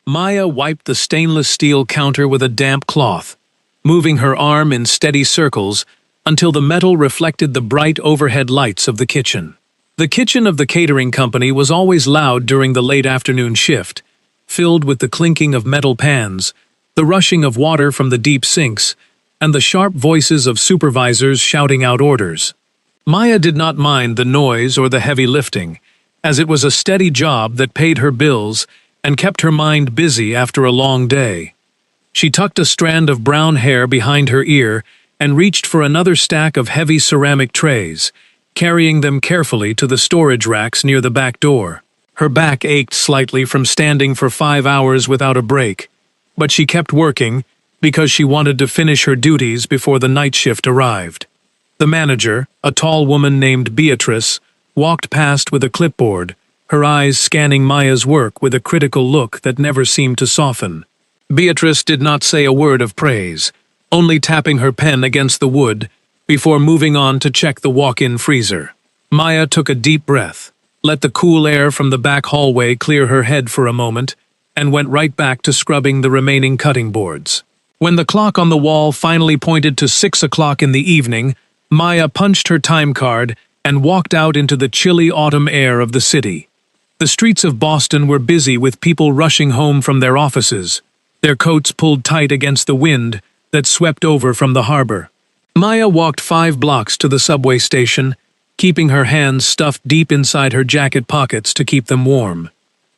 Maya wiped the stainless steel counter with a damp cloth, moving her arm in steady circles until the metal reflected the bright overhead lights of the kitchen. The kitchen of the catering company was always loud during the late afternoon shift, filled with the clinking of metal pans, the rushing of water from the deep sinks, and the sharp voices of supervisors shouting out orders. Maya did not mind the noise or the heavy lifting, as it was a steady job that paid her bills and kept her mind busy after a long day. She tucked a strand of brown hair behind her ear and reached for another stack of heavy ceramic trays, carrying them carefully to the storage racks near the back door. Her back ached slightly from standing for 5 hours without a break, but she kept working because she wanted to finish her duties before the night shift arrived. The manager, a tall woman named Beatrice, walked past with a clipboard, her eyes scanning Maya's work with a critical look that never seemed to soften. Beatrice did not say a word of praise, only tapping her pen against the wood before moving on to check the walk-in freezer. Maya took a deep breath, let the cool air from the back hallway clear her head for a moment, and went right back to scrubbing the remaining cutting boards. When the clock on the wall finally pointed to 6 o'clock in the evening, Maya punched her time card and walked out into the chilly autumn air of the city. The streets of Boston were busy with people rushing home from their offices, their coats pulled tight against the wind that swept over from the harbor. Maya walked 5 blocks to the subway station, keeping her hands stuffed deep inside her jacket pockets to keep them warm.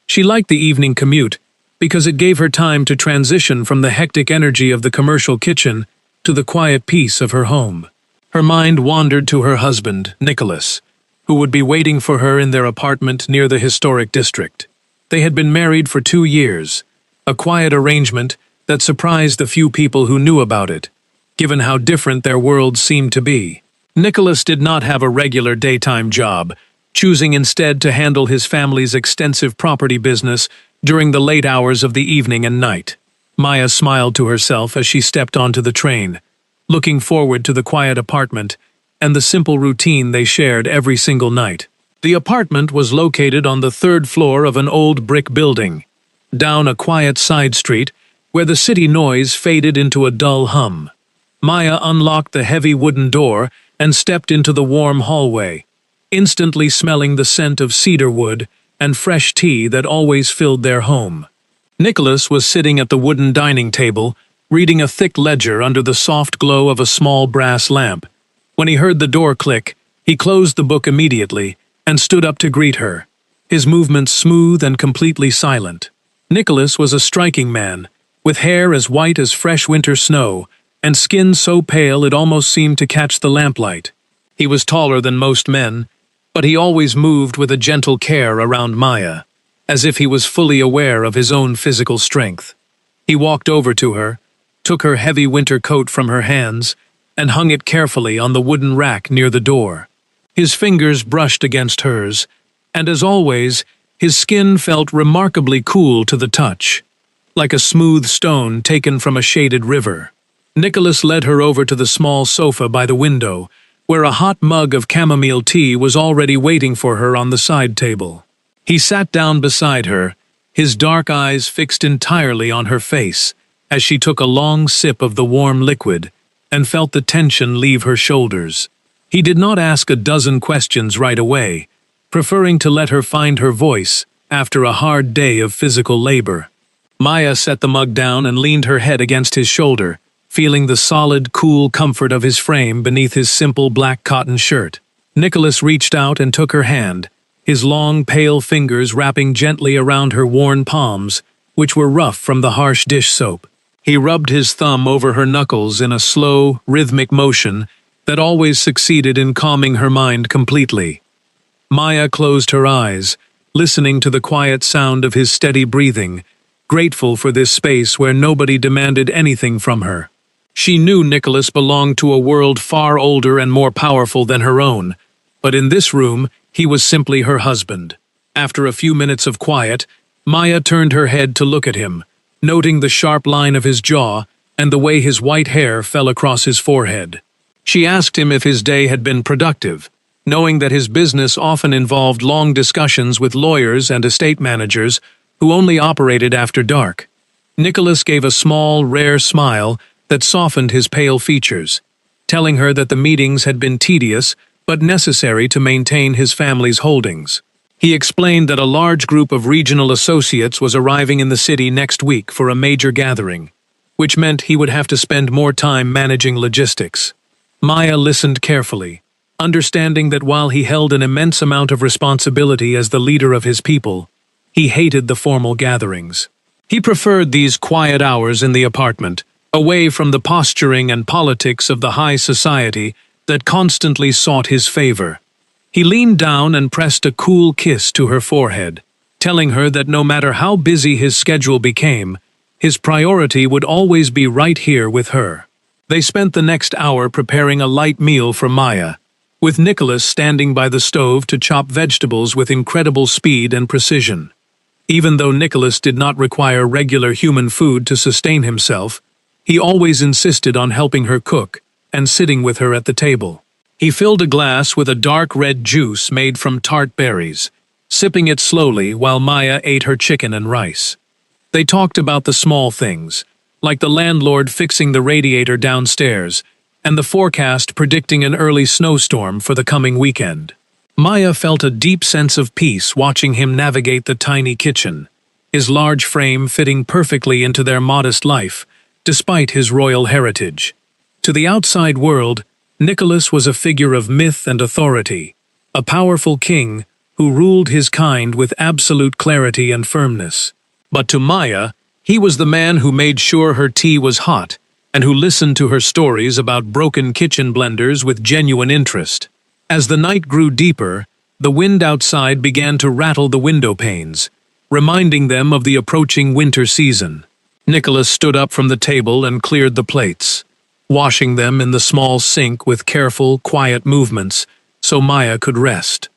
She liked the evening commute because it gave her time to transition from the hectic energy of the commercial kitchen to the quiet peace of her home. Her mind wandered to her husband, Nicholas, who would be waiting for her in their apartment near the historic district. They had been married for 2 years, a quiet arrangement that surprised the few people who knew about it, given how different their worlds seemed to be. Nicholas did not have a regular daytime job, choosing instead to handle his family's extensive property business during the late hours of the evening and night. Maya smiled to herself as she stepped onto the train, looking forward to the quiet apartment and the simple routine they shared every single night. The apartment was located on the 3rd floor of an old brick building, down a quiet side street where the city noise faded into a dull hum. Maya unlocked the heavy wooden door and stepped into the warm hallway, instantly smelling the scent of cedar wood and fresh tea that always filled their home. Nicholas was sitting at the wooden dining table, reading a thick ledger under the soft glow of a small brass lamp. When he heard the door click, he closed the book immediately and stood up to greet her, his movements smooth and completely silent. Nicholas was a striking man, with hair as white as fresh winter snow and skin so pale it almost seemed to catch the lamplight. He was taller than most men, but he always moved with a gentle care around Maya, as if he was fully aware of his own physical strength. He walked over to her, took her heavy winter coat from her hands, and hung it carefully on the wooden rack near the door. His fingers brushed against hers, and as always, his skin felt remarkably cool to the touch, like a smooth stone taken from a shaded river. Nicholas led her over to the small sofa by the window, where a hot mug of chamomile tea was already waiting for her on the side table. He sat down beside her, his dark eyes fixed entirely on her face, as she took a long sip of the warm liquid and felt the tension leave her shoulders. He did not ask a dozen questions right away, preferring to let her find her voice after a hard day of physical labor. Maya set the mug down and leaned her head against his shoulder, feeling the solid, cool comfort of his frame beneath his simple black cotton shirt. Nicholas reached out and took her hand, his long, pale fingers wrapping gently around her worn palms, which were rough from the harsh dish soap. He rubbed his thumb over her knuckles in a slow, rhythmic motion that always succeeded in calming her mind completely. Maya closed her eyes, listening to the quiet sound of his steady breathing, grateful for this space where nobody demanded anything from her. She knew Nicholas belonged to a world far older and more powerful than her own, but in this room, he was simply her husband. After a few minutes of quiet, Maya turned her head to look at him, noting the sharp line of his jaw and the way his white hair fell across his forehead. She asked him if his day had been productive, knowing that his business often involved long discussions with lawyers and estate managers who only operated after dark. Nicholas gave a small, rare smile that softened his pale features, telling her that the meetings had been tedious but necessary to maintain his family's holdings. He explained that a large group of regional associates was arriving in the city next week for a major gathering, which meant he would have to spend more time managing logistics. Maya listened carefully, understanding that while he held an immense amount of responsibility as the leader of his people, he hated the formal gatherings. He preferred these quiet hours in the apartment, away from the posturing and politics of the high society that constantly sought his favor. He leaned down and pressed a cool kiss to her forehead, telling her that no matter how busy his schedule became, his priority would always be right here with her. They spent the next hour preparing a light meal for Maya, with Nicholas standing by the stove to chop vegetables with incredible speed and precision. Even though Nicholas did not require regular human food to sustain himself, he always insisted on helping her cook and sitting with her at the table. He filled a glass with a dark red juice made from tart berries, sipping it slowly while Maya ate her chicken and rice. They talked about the small things, like the landlord fixing the radiator downstairs and the forecast predicting an early snowstorm for the coming weekend. Maya felt a deep sense of peace watching him navigate the tiny kitchen, his large frame fitting perfectly into their modest life, despite his royal heritage. To the outside world, Nicholas was a figure of myth and authority, a powerful king who ruled his kind with absolute clarity and firmness. But to Maya, he was the man who made sure her tea was hot and who listened to her stories about broken kitchen blenders with genuine interest. As the night grew deeper, the wind outside began to rattle the window panes, reminding them of the approaching winter season. Nicholas stood up from the table and cleared the plates, washing them in the small sink with careful, quiet movements so Maya could rest.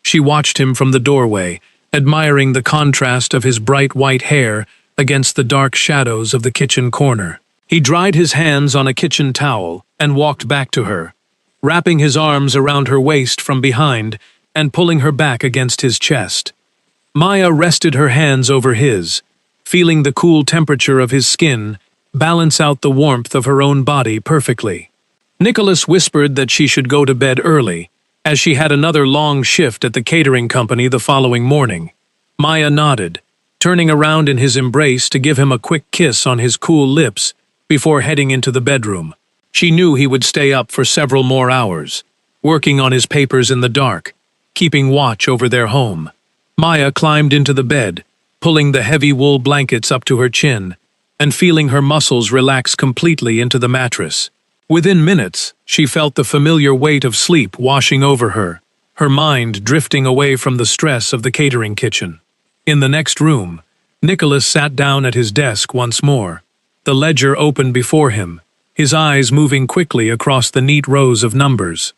She watched him from the doorway, admiring the contrast of his bright white hair against the dark shadows of the kitchen corner. He dried his hands on a kitchen towel and walked back to her, wrapping his arms around her waist from behind and pulling her back against his chest. Maya rested her hands over his, feeling the cool temperature of his skin balance out the warmth of her own body perfectly. Nicholas whispered that she should go to bed early, as she had another long shift at the catering company the following morning. Maya nodded, turning around in his embrace to give him a quick kiss on his cool lips before heading into the bedroom. She knew he would stay up for several more hours, working on his papers in the dark, keeping watch over their home. Maya climbed into the bed, pulling the heavy wool blankets up to her chin, and feeling her muscles relax completely into the mattress. Within minutes, she felt the familiar weight of sleep washing over her, her mind drifting away from the stress of the catering kitchen. In the next room, Nicholas sat down at his desk once more, the ledger open before him, his eyes moving quickly across the neat rows of numbers.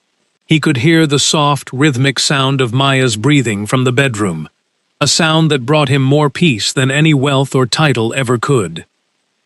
He could hear the soft, rhythmic sound of Maya's breathing from the bedroom, a sound that brought him more peace than any wealth or title ever could.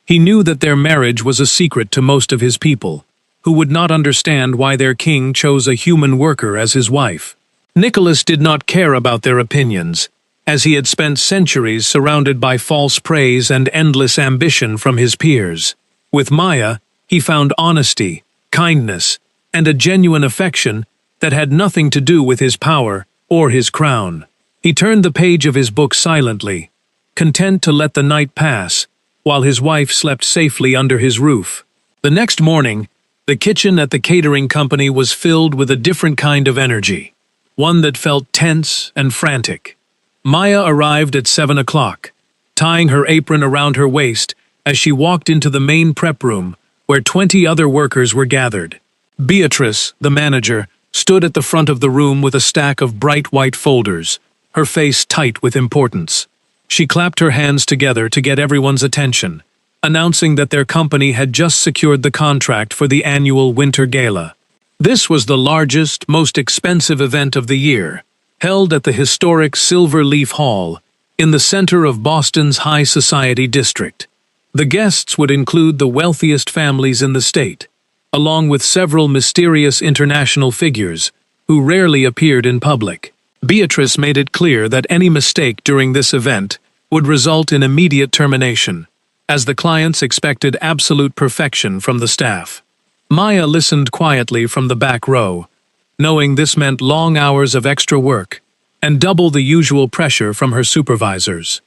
He knew that their marriage was a secret to most of his people, who would not understand why their king chose a human worker as his wife. Nicholas did not care about their opinions, as he had spent centuries surrounded by false praise and endless ambition from his peers. With Maya, he found honesty, kindness, and a genuine affection that had nothing to do with his power or his crown. He turned the page of his book silently, content to let the night pass, while his wife slept safely under his roof. The next morning, the kitchen at the catering company was filled with a different kind of energy, one that felt tense and frantic. Maya arrived at 7 o'clock, tying her apron around her waist as she walked into the main prep room where 20 other workers were gathered. Beatrice, the manager, stood at the front of the room with a stack of bright white folders, her face tight with importance. She clapped her hands together to get everyone's attention, announcing that their company had just secured the contract for the annual Winter Gala. This was the largest, most expensive event of the year, held at the historic Silver Leaf Hall, in the center of Boston's high society district. The guests would include the wealthiest families in the state, along with several mysterious international figures who rarely appeared in public. Beatrice made it clear that any mistake during this event would result in immediate termination, as the clients expected absolute perfection from the staff. Maya listened quietly from the back row, knowing this meant long hours of extra work and double the usual pressure from her supervisors.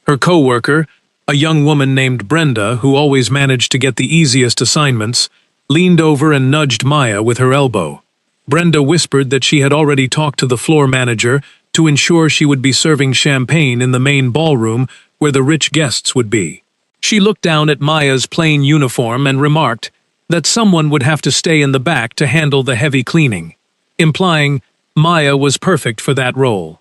Her co-worker, a young woman named Brenda who always managed to get the easiest assignments, leaned over and nudged Maya with her elbow. Brenda whispered that she had already talked to the floor manager to ensure she would be serving champagne in the main ballroom where the rich guests would be. She looked down at Maya's plain uniform and remarked that someone would have to stay in the back to handle the heavy cleaning, implying Maya was perfect for that role.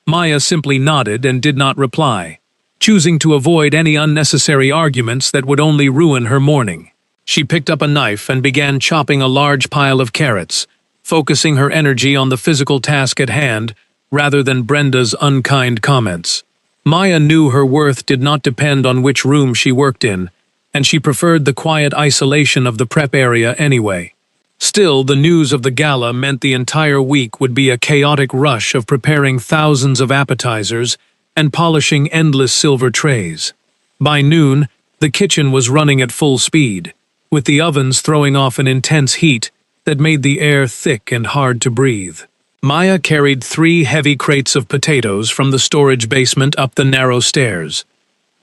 Maya simply nodded and did not reply, choosing to avoid any unnecessary arguments that would only ruin her morning. She picked up a knife and began chopping a large pile of carrots, focusing her energy on the physical task at hand rather than Brenda's unkind comments. Maya knew her worth did not depend on which room she worked in, and she preferred the quiet isolation of the prep area anyway. Still, the news of the gala meant the entire week would be a chaotic rush of preparing thousands of appetizers and polishing endless silver trays. By noon, the kitchen was running at full speed, with the ovens throwing off an intense heat that made the air thick and hard to breathe. Maya carried 3 heavy crates of potatoes from the storage basement up the narrow stairs,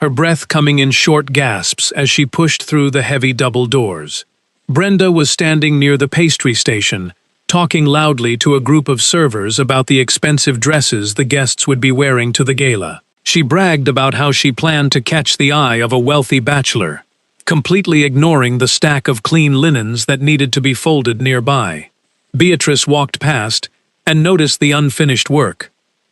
her breath coming in short gasps as she pushed through the heavy double doors. Brenda was standing near the pastry station, talking loudly to a group of servers about the expensive dresses the guests would be wearing to the gala. She bragged about how she planned to catch the eye of a wealthy bachelor, completely ignoring the stack of clean linens that needed to be folded nearby. Beatrice walked past and noticed the unfinished work,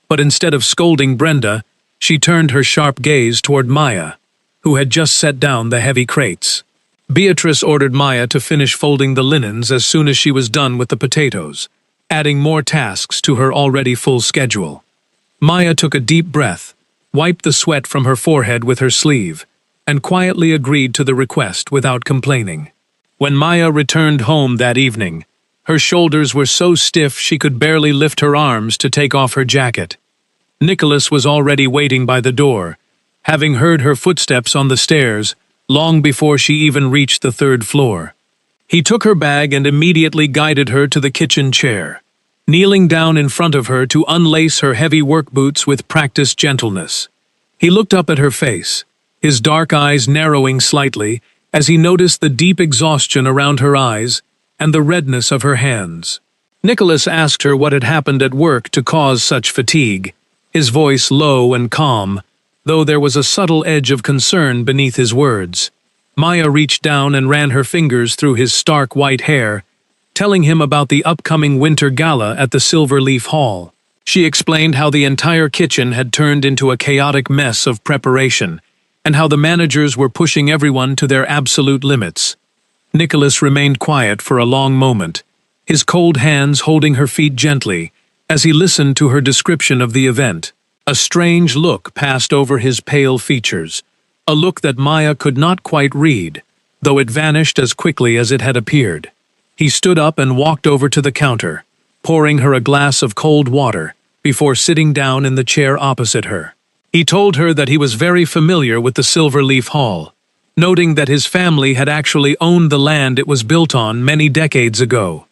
but instead of scolding Brenda, she turned her sharp gaze toward Maya, who had just set down the heavy crates. Beatrice ordered Maya to finish folding the linens as soon as she was done with the potatoes, adding more tasks to her already full schedule. Maya took a deep breath, wiped the sweat from her forehead with her sleeve, and quietly agreed to the request without complaining. When Maya returned home that evening, her shoulders were so stiff she could barely lift her arms to take off her jacket. Nicholas was already waiting by the door, having heard her footsteps on the stairs long before she even reached the 3rd floor. He took her bag and immediately guided her to the kitchen chair, kneeling down in front of her to unlace her heavy work boots with practiced gentleness. He looked up at her face, his dark eyes narrowing slightly as he noticed the deep exhaustion around her eyes and the redness of her hands. Nicholas asked her what had happened at work to cause such fatigue, his voice low and calm, though there was a subtle edge of concern beneath his words. Maya reached down and ran her fingers through his stark white hair, telling him about the upcoming winter gala at the Silverleaf Hall. She explained how the entire kitchen had turned into a chaotic mess of preparation, and how the managers were pushing everyone to their absolute limits. Nicholas remained quiet for a long moment, his cold hands holding her feet gently, as he listened to her description of the event. A strange look passed over his pale features, a look that Maya could not quite read, though it vanished as quickly as it had appeared. He stood up and walked over to the counter, pouring her a glass of cold water, before sitting down in the chair opposite her. He told her that he was very familiar with the Silverleaf Hall, noting that his family had actually owned the land it was built on many decades ago.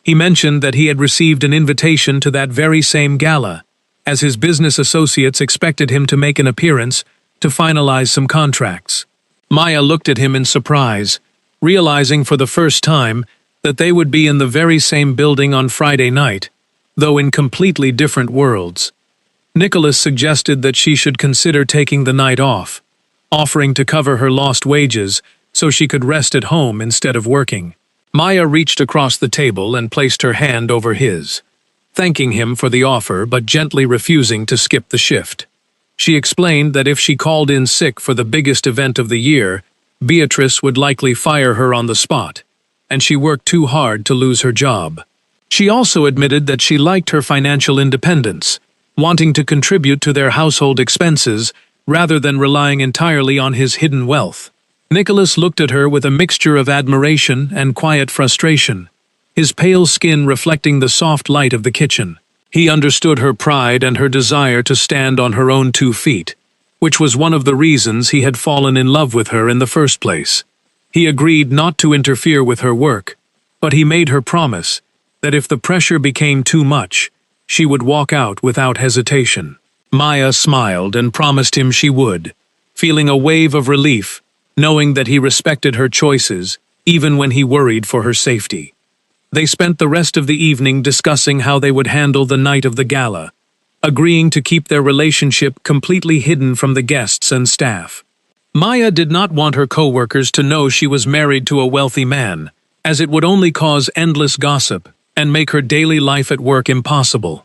He mentioned that he had received an invitation to that very same gala, as his business associates expected him to make an appearance to finalize some contracts. Maya looked at him in surprise, realizing for the first time that they would be in the very same building on Friday night, though in completely different worlds. Nicholas suggested that she should consider taking the night off, offering to cover her lost wages so she could rest at home instead of working. Maya reached across the table and placed her hand over his, thanking him for the offer but gently refusing to skip the shift. She explained that if she called in sick for the biggest event of the year, Beatrice would likely fire her on the spot, and she worked too hard to lose her job. She also admitted that she liked her financial independence, wanting to contribute to their household expenses rather than relying entirely on his hidden wealth. Nicholas looked at her with a mixture of admiration and quiet frustration, his pale skin reflecting the soft light of the kitchen. He understood her pride and her desire to stand on her own 2 feet, which was one of the reasons he had fallen in love with her in the first place. He agreed not to interfere with her work, but he made her promise that if the pressure became too much, she would walk out without hesitation. Maya smiled and promised him she would, feeling a wave of relief, knowing that he respected her choices, even when he worried for her safety. They spent the rest of the evening discussing how they would handle the night of the gala, agreeing to keep their relationship completely hidden from the guests and staff. Maya did not want her co-workers to know she was married to a wealthy man, as it would only cause endless gossip and make her daily life at work impossible.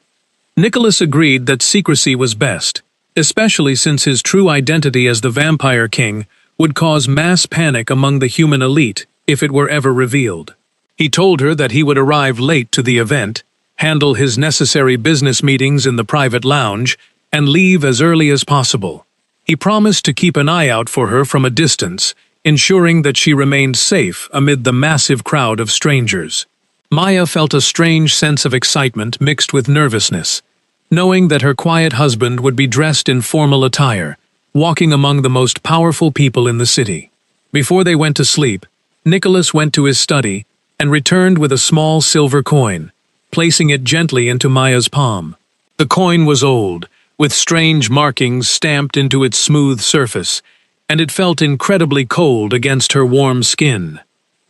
Nicholas agreed that secrecy was best, especially since his true identity as the Vampire King would cause mass panic among the human elite if it were ever revealed. He told her that he would arrive late to the event, handle his necessary business meetings in the private lounge, and leave as early as possible. He promised to keep an eye out for her from a distance, ensuring that she remained safe amid the massive crowd of strangers. Maya felt a strange sense of excitement mixed with nervousness, knowing that her quiet husband would be dressed in formal attire, walking among the most powerful people in the city. Before they went to sleep, Nicholas went to his study and returned with a small silver coin, placing it gently into Maya's palm. The coin was old, with strange markings stamped into its smooth surface, and it felt incredibly cold against her warm skin.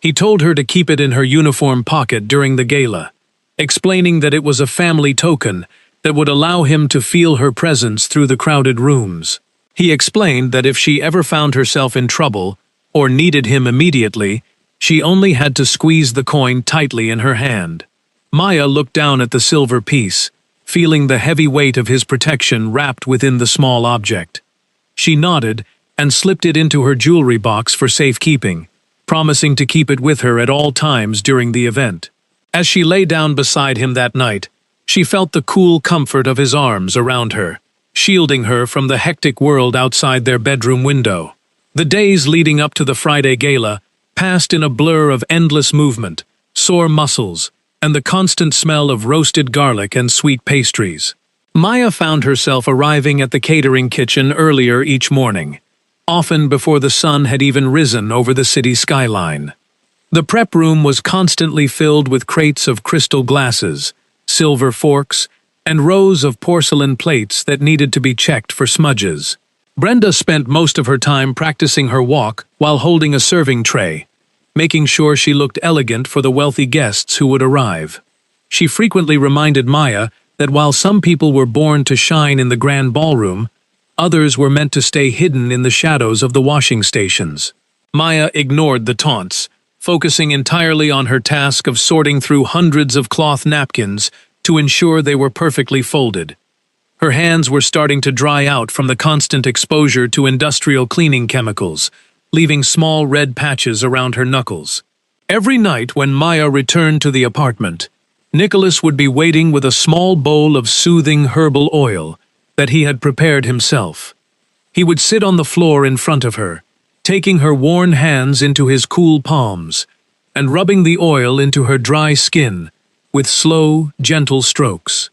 He told her to keep it in her uniform pocket during the gala, explaining that it was a family token that would allow him to feel her presence through the crowded rooms. He explained that if she ever found herself in trouble or needed him immediately, she only had to squeeze the coin tightly in her hand. Maya looked down at the silver piece, feeling the heavy weight of his protection wrapped within the small object. She nodded and slipped it into her jewelry box for safekeeping, promising to keep it with her at all times during the event. As she lay down beside him that night, she felt the cool comfort of his arms around her, shielding her from the hectic world outside their bedroom window. The days leading up to the Friday gala passed in a blur of endless movement, sore muscles, and the constant smell of roasted garlic and sweet pastries. Maya found herself arriving at the catering kitchen earlier each morning, often before the sun had even risen over the city skyline. The prep room was constantly filled with crates of crystal glasses, silver forks, and rows of porcelain plates that needed to be checked for smudges. Brenda spent most of her time practicing her walk while holding a serving tray, making sure she looked elegant for the wealthy guests who would arrive. She frequently reminded Maya that while some people were born to shine in the grand ballroom, others were meant to stay hidden in the shadows of the washing stations. Maya ignored the taunts, focusing entirely on her task of sorting through hundreds of cloth napkins to ensure they were perfectly folded. Her hands were starting to dry out from the constant exposure to industrial cleaning chemicals, leaving small red patches around her knuckles. Every night when Maya returned to the apartment, Nicholas would be waiting with a small bowl of soothing herbal oil that he had prepared himself. He would sit on the floor in front of her, taking her worn hands into his cool palms, and rubbing the oil into her dry skin with slow, gentle strokes.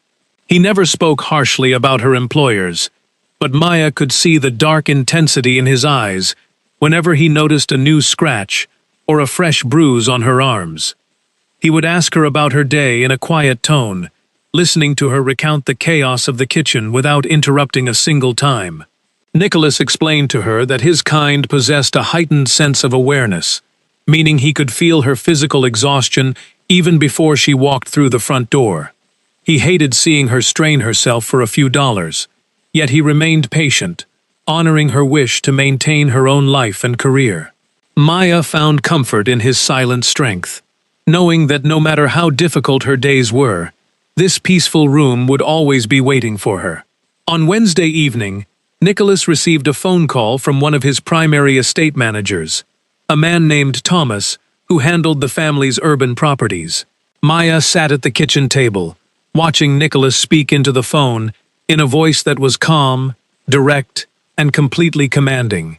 He never spoke harshly about her employers, but Maya could see the dark intensity in his eyes whenever he noticed a new scratch or a fresh bruise on her arms. He would ask her about her day in a quiet tone, listening to her recount the chaos of the kitchen without interrupting a single time. Nicholas explained to her that his kind possessed a heightened sense of awareness, meaning he could feel her physical exhaustion even before she walked through the front door. He hated seeing her strain herself for a few dollars, yet he remained patient, honoring her wish to maintain her own life and career. Maya found comfort in his silent strength, knowing that no matter how difficult her days were, this peaceful room would always be waiting for her. On Wednesday evening, Nicholas received a phone call from one of his primary estate managers, a man named Thomas, who handled the family's urban properties. Maya sat at the kitchen table, watching Nicholas speak into the phone in a voice that was calm, direct, and completely commanding.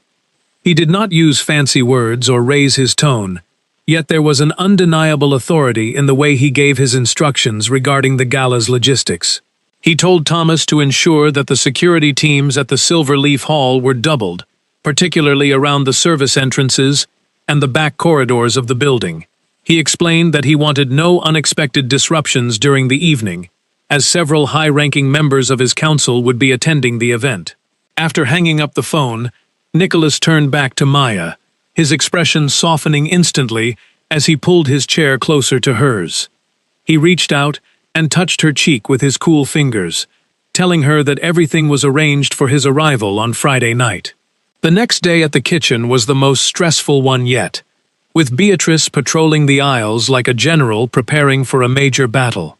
He did not use fancy words or raise his tone, yet there was an undeniable authority in the way he gave his instructions regarding the gala's logistics. He told Thomas to ensure that the security teams at the Silver Leaf Hall were doubled, particularly around the service entrances and the back corridors of the building. He explained that he wanted no unexpected disruptions during the evening, as several high-ranking members of his council would be attending the event. After hanging up the phone, Nicholas turned back to Maya, his expression softening instantly as he pulled his chair closer to hers. He reached out and touched her cheek with his cool fingers, telling her that everything was arranged for his arrival on Friday night. The next day at the kitchen was the most stressful one yet, with Beatrice patrolling the aisles like a general preparing for a major battle.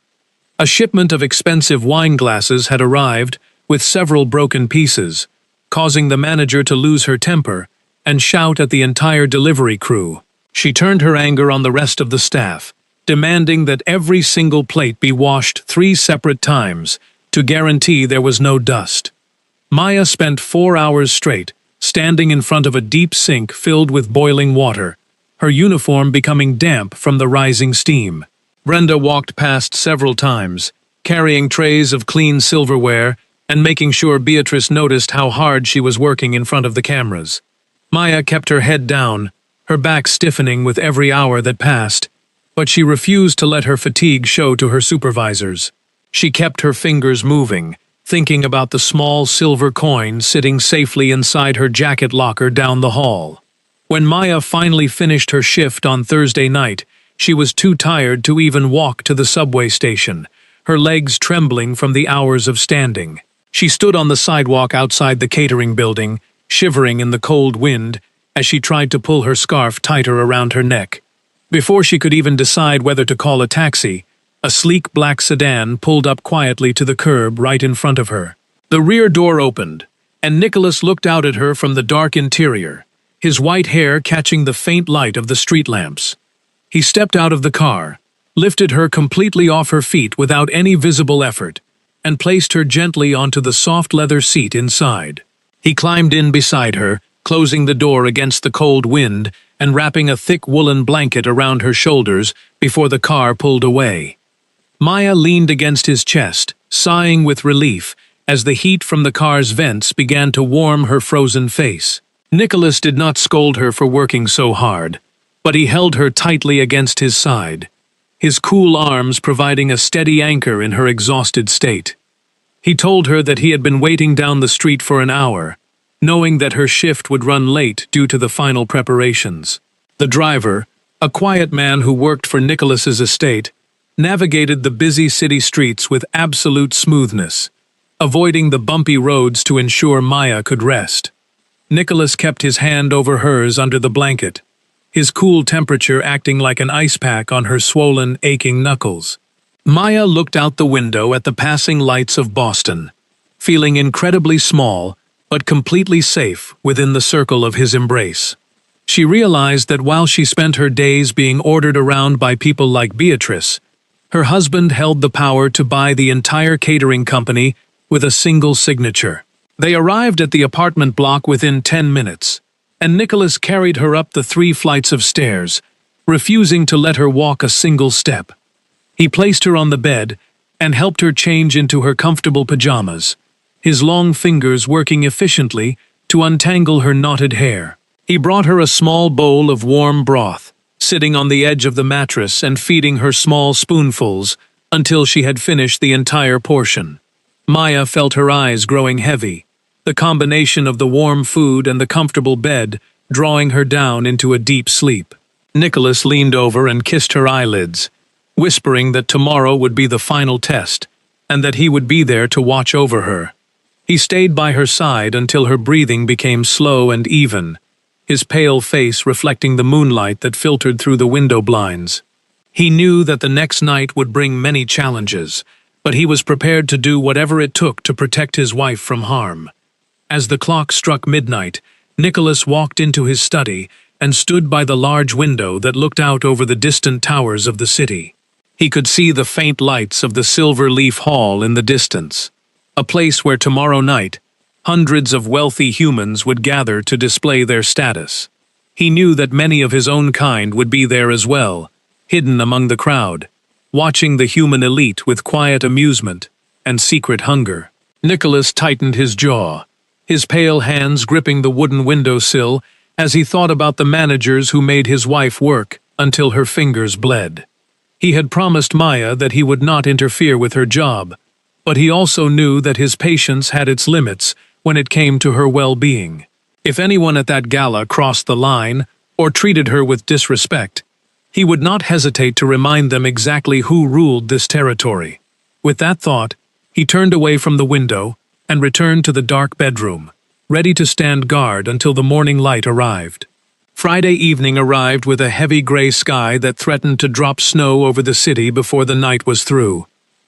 A shipment of expensive wine glasses had arrived with several broken pieces, causing the manager to lose her temper and shout at the entire delivery crew. She turned her anger on the rest of the staff, demanding that every single plate be washed 3 separate times to guarantee there was no dust. Maya spent 4 hours straight, standing in front of a deep sink filled with boiling water, her uniform becoming damp from the rising steam. Brenda walked past several times, carrying trays of clean silverware and making sure Beatrice noticed how hard she was working in front of the cameras. Maya kept her head down, her back stiffening with every hour that passed, but she refused to let her fatigue show to her supervisors. She kept her fingers moving, thinking about the small silver coin sitting safely inside her jacket locker down the hall. When Maya finally finished her shift on Thursday night, she was too tired to even walk to the subway station, her legs trembling from the hours of standing. She stood on the sidewalk outside the catering building, shivering in the cold wind as she tried to pull her scarf tighter around her neck. Before she could even decide whether to call a taxi, a sleek black sedan pulled up quietly to the curb right in front of her. The rear door opened, and Nicholas looked out at her from the dark interior, his white hair catching the faint light of the street lamps. He stepped out of the car, lifted her completely off her feet without any visible effort, and placed her gently onto the soft leather seat inside. He climbed in beside her, closing the door against the cold wind and wrapping a thick woolen blanket around her shoulders before the car pulled away. Maya leaned against his chest, sighing with relief as the heat from the car's vents began to warm her frozen face. Nicholas did not scold her for working so hard, but he held her tightly against his side, his cool arms providing a steady anchor in her exhausted state. He told her that he had been waiting down the street for an hour, knowing that her shift would run late due to the final preparations. The driver, a quiet man who worked for Nicholas's estate, navigated the busy city streets with absolute smoothness, avoiding the bumpy roads to ensure Maya could rest. Nicholas kept his hand over hers under the blanket, his cool temperature acting like an ice pack on her swollen, aching knuckles. Maya looked out the window at the passing lights of Boston, feeling incredibly small but completely safe within the circle of his embrace. She realized that while she spent her days being ordered around by people like Beatrice, her husband held the power to buy the entire catering company with a single signature. They arrived at the apartment block within 10 minutes, and Nicholas carried her up the 3 flights of stairs, refusing to let her walk a single step. He placed her on the bed and helped her change into her comfortable pajamas, his long fingers working efficiently to untangle her knotted hair. He brought her a small bowl of warm broth, sitting on the edge of the mattress and feeding her small spoonfuls until she had finished the entire portion. Maya felt her eyes growing heavy, the combination of the warm food and the comfortable bed drawing her down into a deep sleep. Nicholas leaned over and kissed her eyelids, whispering that tomorrow would be the final test and that he would be there to watch over her. He stayed by her side until her breathing became slow and even, his pale face reflecting the moonlight that filtered through the window blinds. He knew that the next night would bring many challenges, but he was prepared to do whatever it took to protect his wife from harm. As the clock struck midnight, Nicholas walked into his study and stood by the large window that looked out over the distant towers of the city. He could see the faint lights of the Silver Leaf Hall in the distance, a place where tomorrow night, hundreds of wealthy humans would gather to display their status. He knew that many of his own kind would be there as well, hidden among the crowd, watching the human elite with quiet amusement and secret hunger. Nicholas tightened his jaw, his pale hands gripping the wooden windowsill as he thought about the managers who made his wife work until her fingers bled. He had promised Maya that he would not interfere with her job, but he also knew that his patience had its limits when it came to her well-being. If anyone at that gala crossed the line or treated her with disrespect, he would not hesitate to remind them exactly who ruled this territory. With that thought, he turned away from the window and returned to the dark bedroom, ready to stand guard until the morning light arrived. Friday evening arrived with a heavy gray sky that threatened to drop snow over the city before the night was through.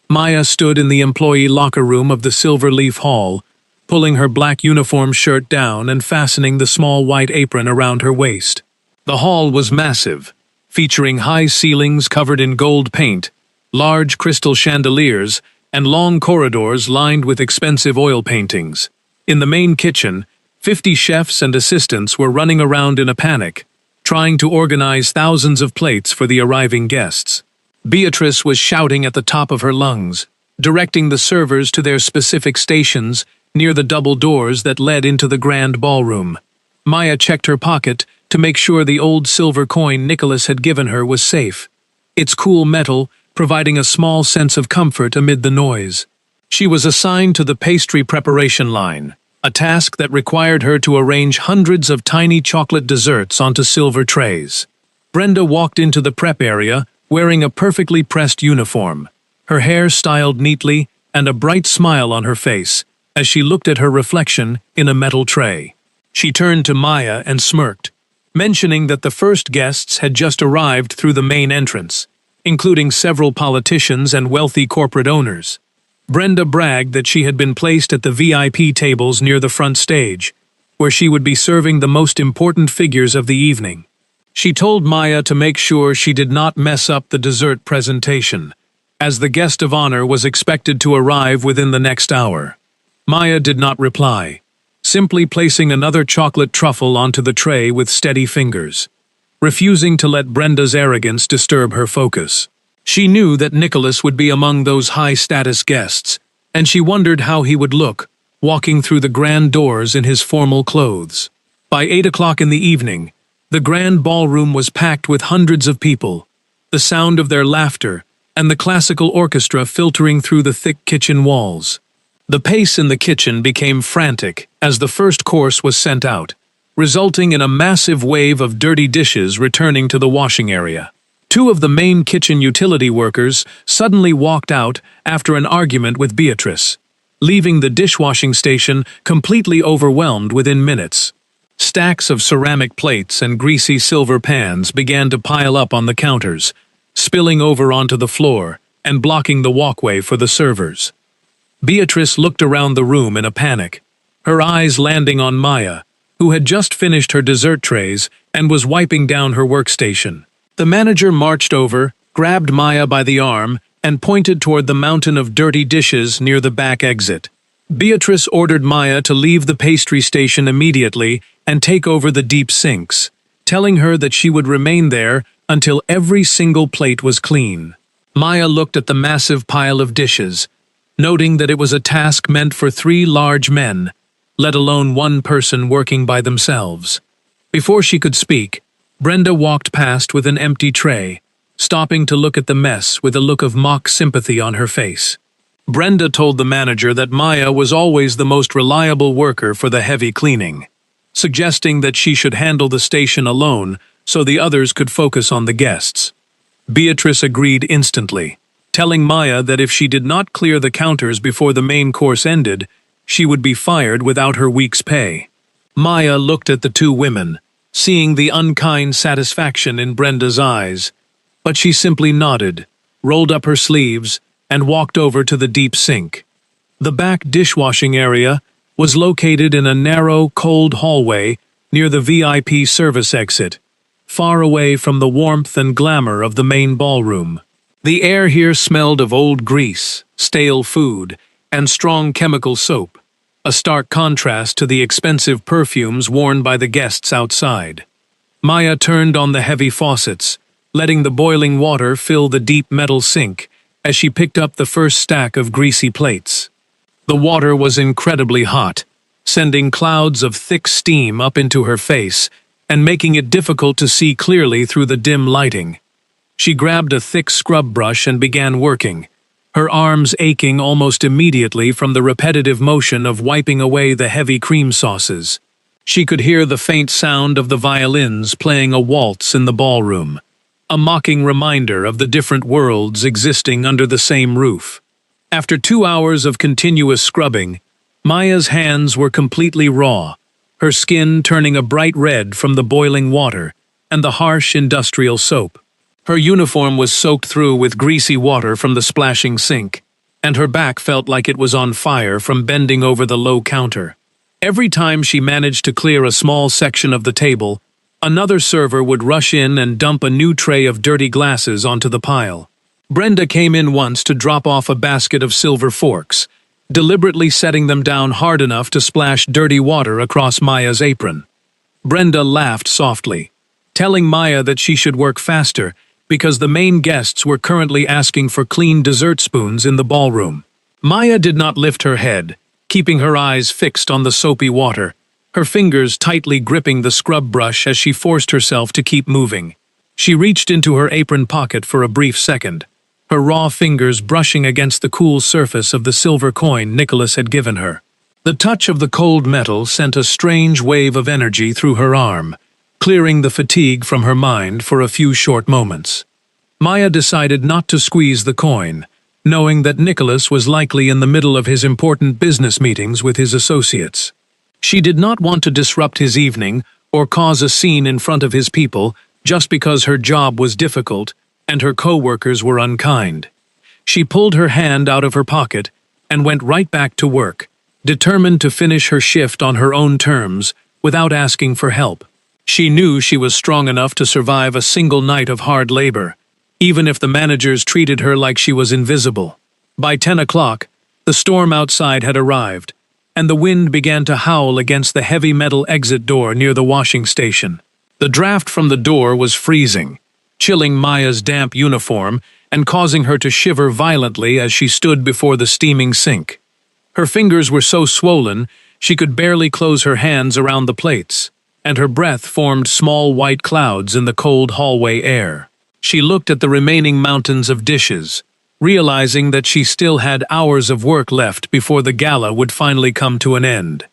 Maya stood in the employee locker room of the Silver Leaf Hall, pulling her black uniform shirt down and fastening the small white apron around her waist. The hall was massive, featuring high ceilings covered in gold paint, large crystal chandeliers, and long corridors lined with expensive oil paintings. In the main kitchen, 50 chefs and assistants were running around in a panic, trying to organize thousands of plates for the arriving guests. Beatrice was shouting at the top of her lungs, directing the servers to their specific stations near the double doors that led into the grand ballroom. Maya checked her pocket to make sure the old silver coin Nicholas had given her was safe, its cool metal providing a small sense of comfort amid the noise. She was assigned to the pastry preparation line, a task that required her to arrange hundreds of tiny chocolate desserts onto silver trays. Brenda walked into the prep area wearing a perfectly pressed uniform, her hair styled neatly and a bright smile on her face as she looked at her reflection in a metal tray. She turned to Maya and smirked, mentioning that the first guests had just arrived through the main entrance, including several politicians and wealthy corporate owners. Brenda bragged that she had been placed at the VIP tables near the front stage, where she would be serving the most important figures of the evening. She told Maya to make sure she did not mess up the dessert presentation, as the guest of honor was expected to arrive within the next hour. Maya did not reply, simply placing another chocolate truffle onto the tray with steady fingers, refusing to let Brenda's arrogance disturb her focus. She knew that Nicholas would be among those high-status guests, and she wondered how he would look, walking through the grand doors in his formal clothes. By 8 o'clock in the evening, the grand ballroom was packed with hundreds of people, the sound of their laughter and the classical orchestra filtering through the thick kitchen walls. The pace in the kitchen became frantic as the first course was sent out, resulting in a massive wave of dirty dishes returning to the washing area. Two of the main kitchen utility workers suddenly walked out after an argument with Beatrice, leaving the dishwashing station completely overwhelmed within minutes. Stacks of ceramic plates and greasy silver pans began to pile up on the counters, spilling over onto the floor and blocking the walkway for the servers. Beatrice looked around the room in a panic, her eyes landing on Maya, who had just finished her dessert trays and was wiping down her workstation. The manager marched over, grabbed Maya by the arm, and pointed toward the mountain of dirty dishes near the back exit. Beatrice ordered Maya to leave the pastry station immediately and take over the deep sinks, telling her that she would remain there until every single plate was clean. Maya looked at the massive pile of dishes, noting that it was a task meant for 3 large men, let alone one person working by themselves. Before she could speak, Brenda walked past with an empty tray, stopping to look at the mess with a look of mock sympathy on her face. Brenda told the manager that Maya was always the most reliable worker for the heavy cleaning, suggesting that she should handle the station alone so the others could focus on the guests. Beatrice agreed instantly, telling Maya that if she did not clear the counters before the main course ended, she would be fired without her week's pay. Maya looked at the two women, seeing the unkind satisfaction in Brenda's eyes, but she simply nodded, rolled up her sleeves, and walked over to the deep sink. The back dishwashing area was located in a narrow, cold hallway near the VIP service exit, far away from the warmth and glamour of the main ballroom. The air here smelled of old grease, stale food, and strong chemical soap, a stark contrast to the expensive perfumes worn by the guests outside. Maya turned on the heavy faucets, letting the boiling water fill the deep metal sink as she picked up the first stack of greasy plates. The water was incredibly hot, sending clouds of thick steam up into her face and making it difficult to see clearly through the dim lighting. She grabbed a thick scrub brush and began working, her arms aching almost immediately from the repetitive motion of wiping away the heavy cream sauces. She could hear the faint sound of the violins playing a waltz in the ballroom, a mocking reminder of the different worlds existing under the same roof. After 2 hours of continuous scrubbing, Maya's hands were completely raw, her skin turning a bright red from the boiling water and the harsh industrial soap. Her uniform was soaked through with greasy water from the splashing sink, and her back felt like it was on fire from bending over the low counter. Every time she managed to clear a small section of the table, another server would rush in and dump a new tray of dirty glasses onto the pile. Brenda came in once to drop off a basket of silver forks, deliberately setting them down hard enough to splash dirty water across Maya's apron. Brenda laughed softly, telling Maya that she should work faster because the main guests were currently asking for clean dessert spoons in the ballroom. Maya did not lift her head, keeping her eyes fixed on the soapy water, her fingers tightly gripping the scrub brush as she forced herself to keep moving. She reached into her apron pocket for a brief second, her raw fingers brushing against the cool surface of the silver coin Nicholas had given her. The touch of the cold metal sent a strange wave of energy through her arm, clearing the fatigue from her mind for a few short moments. Maya decided not to squeeze the coin, knowing that Nicholas was likely in the middle of his important business meetings with his associates. She did not want to disrupt his evening or cause a scene in front of his people just because her job was difficult and her co-workers were unkind. She pulled her hand out of her pocket and went right back to work, determined to finish her shift on her own terms without asking for help. She knew she was strong enough to survive a single night of hard labor, even if the managers treated her like she was invisible. By 10 o'clock, the storm outside had arrived, and the wind began to howl against the heavy metal exit door near the washing station. The draft from the door was freezing, chilling Maya's damp uniform and causing her to shiver violently as she stood before the steaming sink. Her fingers were so swollen she could barely close her hands around the plates, and her breath formed small white clouds in the cold hallway air. She looked at the remaining mountains of dishes, realizing that she still had hours of work left before the gala would finally come to an end.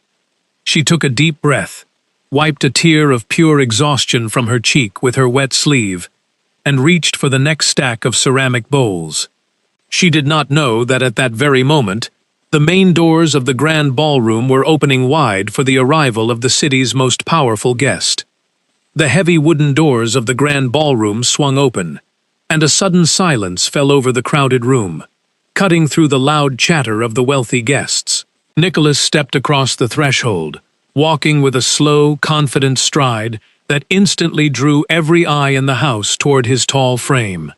She took a deep breath, wiped a tear of pure exhaustion from her cheek with her wet sleeve, and reached for the next stack of ceramic bowls. She did not know that at that very moment, the main doors of the grand ballroom were opening wide for the arrival of the city's most powerful guest. The heavy wooden doors of the grand ballroom swung open, and a sudden silence fell over the crowded room, cutting through the loud chatter of the wealthy guests. Nicholas stepped across the threshold, walking with a slow, confident stride that instantly drew every eye in the house toward his tall frame.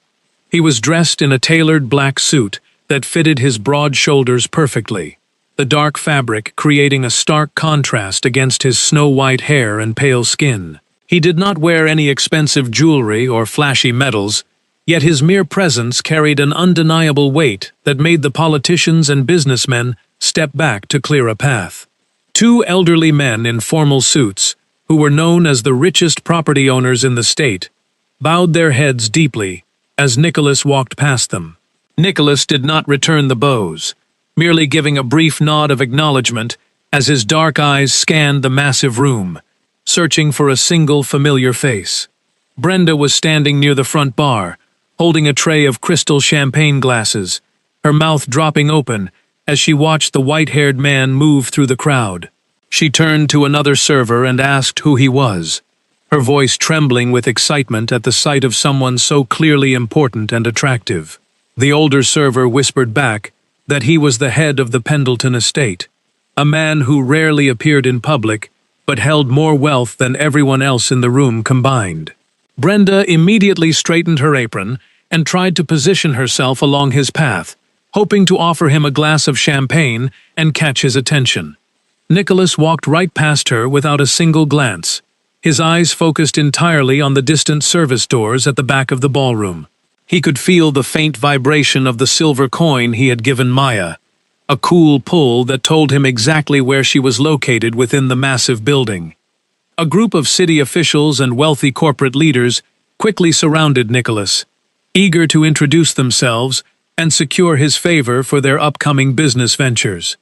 He was dressed in a tailored black suit that fitted his broad shoulders perfectly, the dark fabric creating a stark contrast against his snow-white hair and pale skin. He did not wear any expensive jewelry or flashy medals, yet his mere presence carried an undeniable weight that made the politicians and businessmen step back to clear a path. Two elderly men in formal suits, who were known as the richest property owners in the state, bowed their heads deeply as Nicholas walked past them. Nicholas did not return the bows, merely giving a brief nod of acknowledgement as his dark eyes scanned the massive room, searching for a single familiar face. Brenda was standing near the front bar, holding a tray of crystal champagne glasses, her mouth dropping open as she watched the white-haired man move through the crowd. She turned to another server and asked who he was, her voice trembling with excitement at the sight of someone so clearly important and attractive. The older server whispered back that he was the head of the Pendleton estate, a man who rarely appeared in public but held more wealth than everyone else in the room combined. Brenda immediately straightened her apron and tried to position herself along his path, hoping to offer him a glass of champagne and catch his attention. Nicholas walked right past her without a single glance, his eyes focused entirely on the distant service doors at the back of the ballroom. He could feel the faint vibration of the silver coin he had given Maya, a cool pull that told him exactly where she was located within the massive building. A group of city officials and wealthy corporate leaders quickly surrounded Nicholas, eager to introduce themselves and secure his favor for their upcoming business ventures.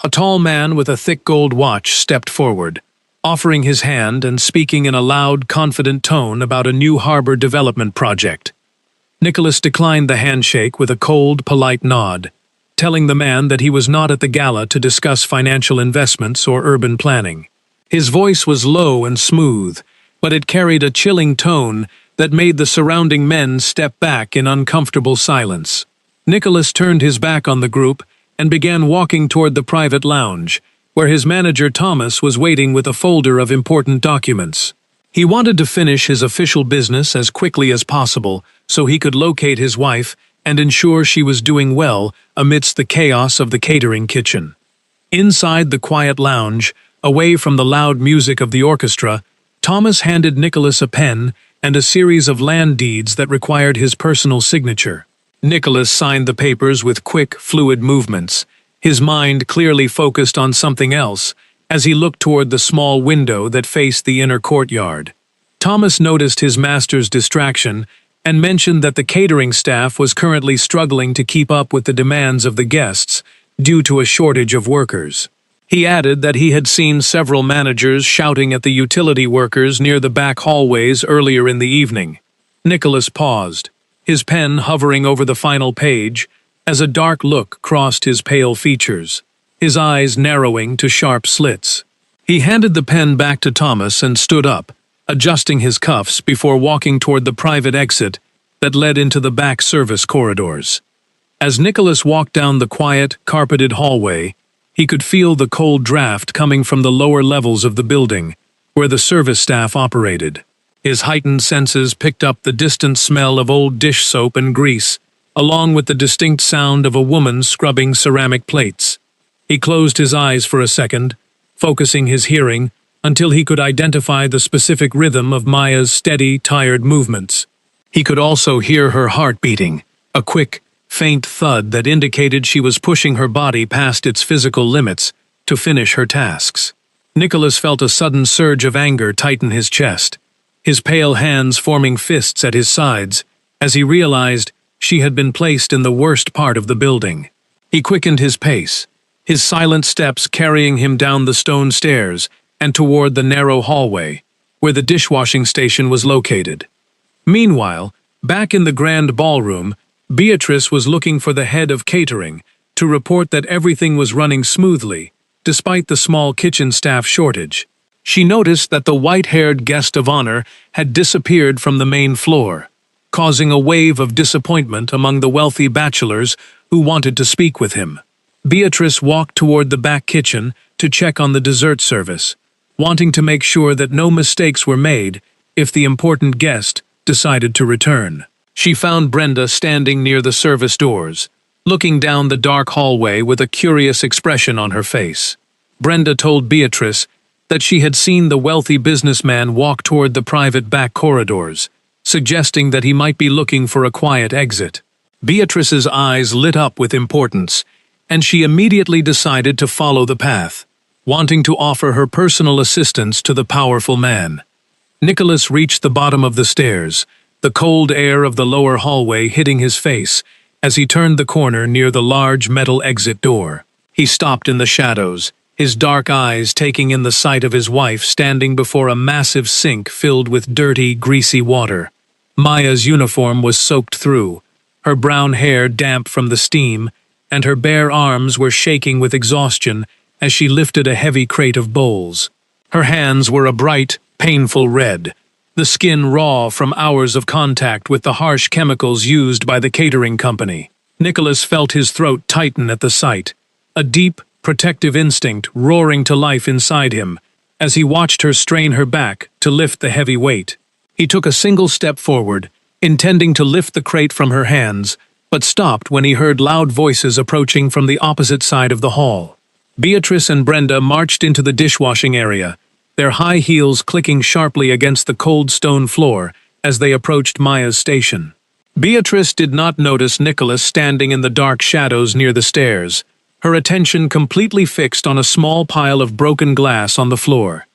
A tall man with a thick gold watch stepped forward, offering his hand and speaking in a loud, confident tone about a new harbor development project. Nicholas declined the handshake with a cold, polite nod, telling the man that he was not at the gala to discuss financial investments or urban planning. His voice was low and smooth, but it carried a chilling tone that made the surrounding men step back in uncomfortable silence. Nicholas turned his back on the group and began walking toward the private lounge, where his manager Thomas was waiting with a folder of important documents. He wanted to finish his official business as quickly as possible so he could locate his wife and ensure she was doing well amidst the chaos of the catering kitchen. Inside the quiet lounge, away from the loud music of the orchestra, Thomas handed Nicholas a pen and a series of land deeds that required his personal signature. Nicholas signed the papers with quick, fluid movements, his mind clearly focused on something else as he looked toward the small window that faced the inner courtyard. Thomas noticed his master's distraction and mentioned that the catering staff was currently struggling to keep up with the demands of the guests due to a shortage of workers. He added that he had seen several managers shouting at the utility workers near the back hallways earlier in the evening. Nicholas paused, his pen hovering over the final page, as a dark look crossed his pale features, his eyes narrowing to sharp slits. He handed the pen back to Thomas and stood up, adjusting his cuffs before walking toward the private exit that led into the back service corridors. As Nicholas walked down the quiet, carpeted hallway, he could feel the cold draft coming from the lower levels of the building, where the service staff operated. His heightened senses picked up the distant smell of old dish soap and grease, along with the distinct sound of a woman scrubbing ceramic plates. He closed his eyes for a second, focusing his hearing until he could identify the specific rhythm of Maya's steady, tired movements. He could also hear her heart beating, a quick, faint thud that indicated she was pushing her body past its physical limits to finish her tasks. Nicholas felt a sudden surge of anger tighten his chest, his pale hands forming fists at his sides, as he realized she had been placed in the worst part of the building. He quickened his pace, his silent steps carrying him down the stone stairs and toward the narrow hallway, where the dishwashing station was located. Meanwhile, back in the grand ballroom, Beatrice was looking for the head of catering to report that everything was running smoothly, despite the small kitchen staff shortage. She noticed that the white-haired guest of honor had disappeared from the main floor, causing a wave of disappointment among the wealthy bachelors who wanted to speak with him. Beatrice walked toward the back kitchen to check on the dessert service, wanting to make sure that no mistakes were made if the important guest decided to return. She found Brenda standing near the service doors, looking down the dark hallway with a curious expression on her face. Brenda told Beatrice that she had seen the wealthy businessman walk toward the private back corridors, suggesting that he might be looking for a quiet exit. Beatrice's eyes lit up with importance, and she immediately decided to follow the path, wanting to offer her personal assistance to the powerful man. Nicholas reached the bottom of the stairs, the cold air of the lower hallway hitting his face as he turned the corner near the large metal exit door. He stopped in the shadows, his dark eyes taking in the sight of his wife standing before a massive sink filled with dirty, greasy water. Maya's uniform was soaked through, her brown hair damp from the steam, and her bare arms were shaking with exhaustion as she lifted a heavy crate of bowls. Her hands were a bright, painful red, the skin raw from hours of contact with the harsh chemicals used by the catering company. Nicholas felt his throat tighten at the sight, a deep, protective instinct roaring to life inside him as he watched her strain her back to lift the heavy weight. He took a single step forward, intending to lift the crate from her hands, but stopped when he heard loud voices approaching from the opposite side of the hall. Beatrice and Brenda marched into the dishwashing area, their high heels clicking sharply against the cold stone floor as they approached Maya's station. Beatrice did not notice Nicholas standing in the dark shadows near the stairs, her attention completely fixed on a small pile of broken glass on the floor.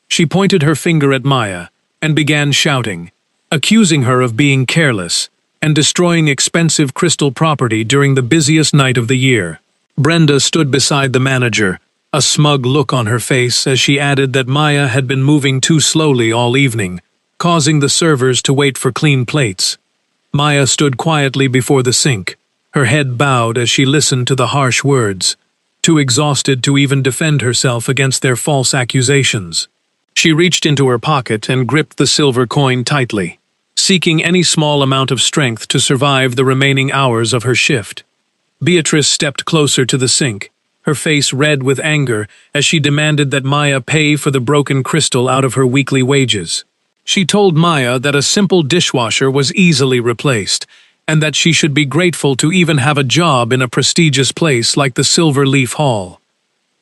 She pointed her finger at Maya and began shouting, accusing her of being careless and destroying expensive crystal property during the busiest night of the year. Brenda stood beside the manager, a smug look on her face as she added that Maya had been moving too slowly all evening, causing the servers to wait for clean plates. Maya stood quietly before the sink, her head bowed as she listened to the harsh words, too exhausted to even defend herself against their false accusations. She reached into her pocket and gripped the silver coin tightly, seeking any small amount of strength to survive the remaining hours of her shift. Beatrice stepped closer to the sink, her face red with anger as she demanded that Maya pay for the broken crystal out of her weekly wages. She told Maya that a simple dishwasher was easily replaced, and that she should be grateful to even have a job in a prestigious place like the Silver Leaf Hall.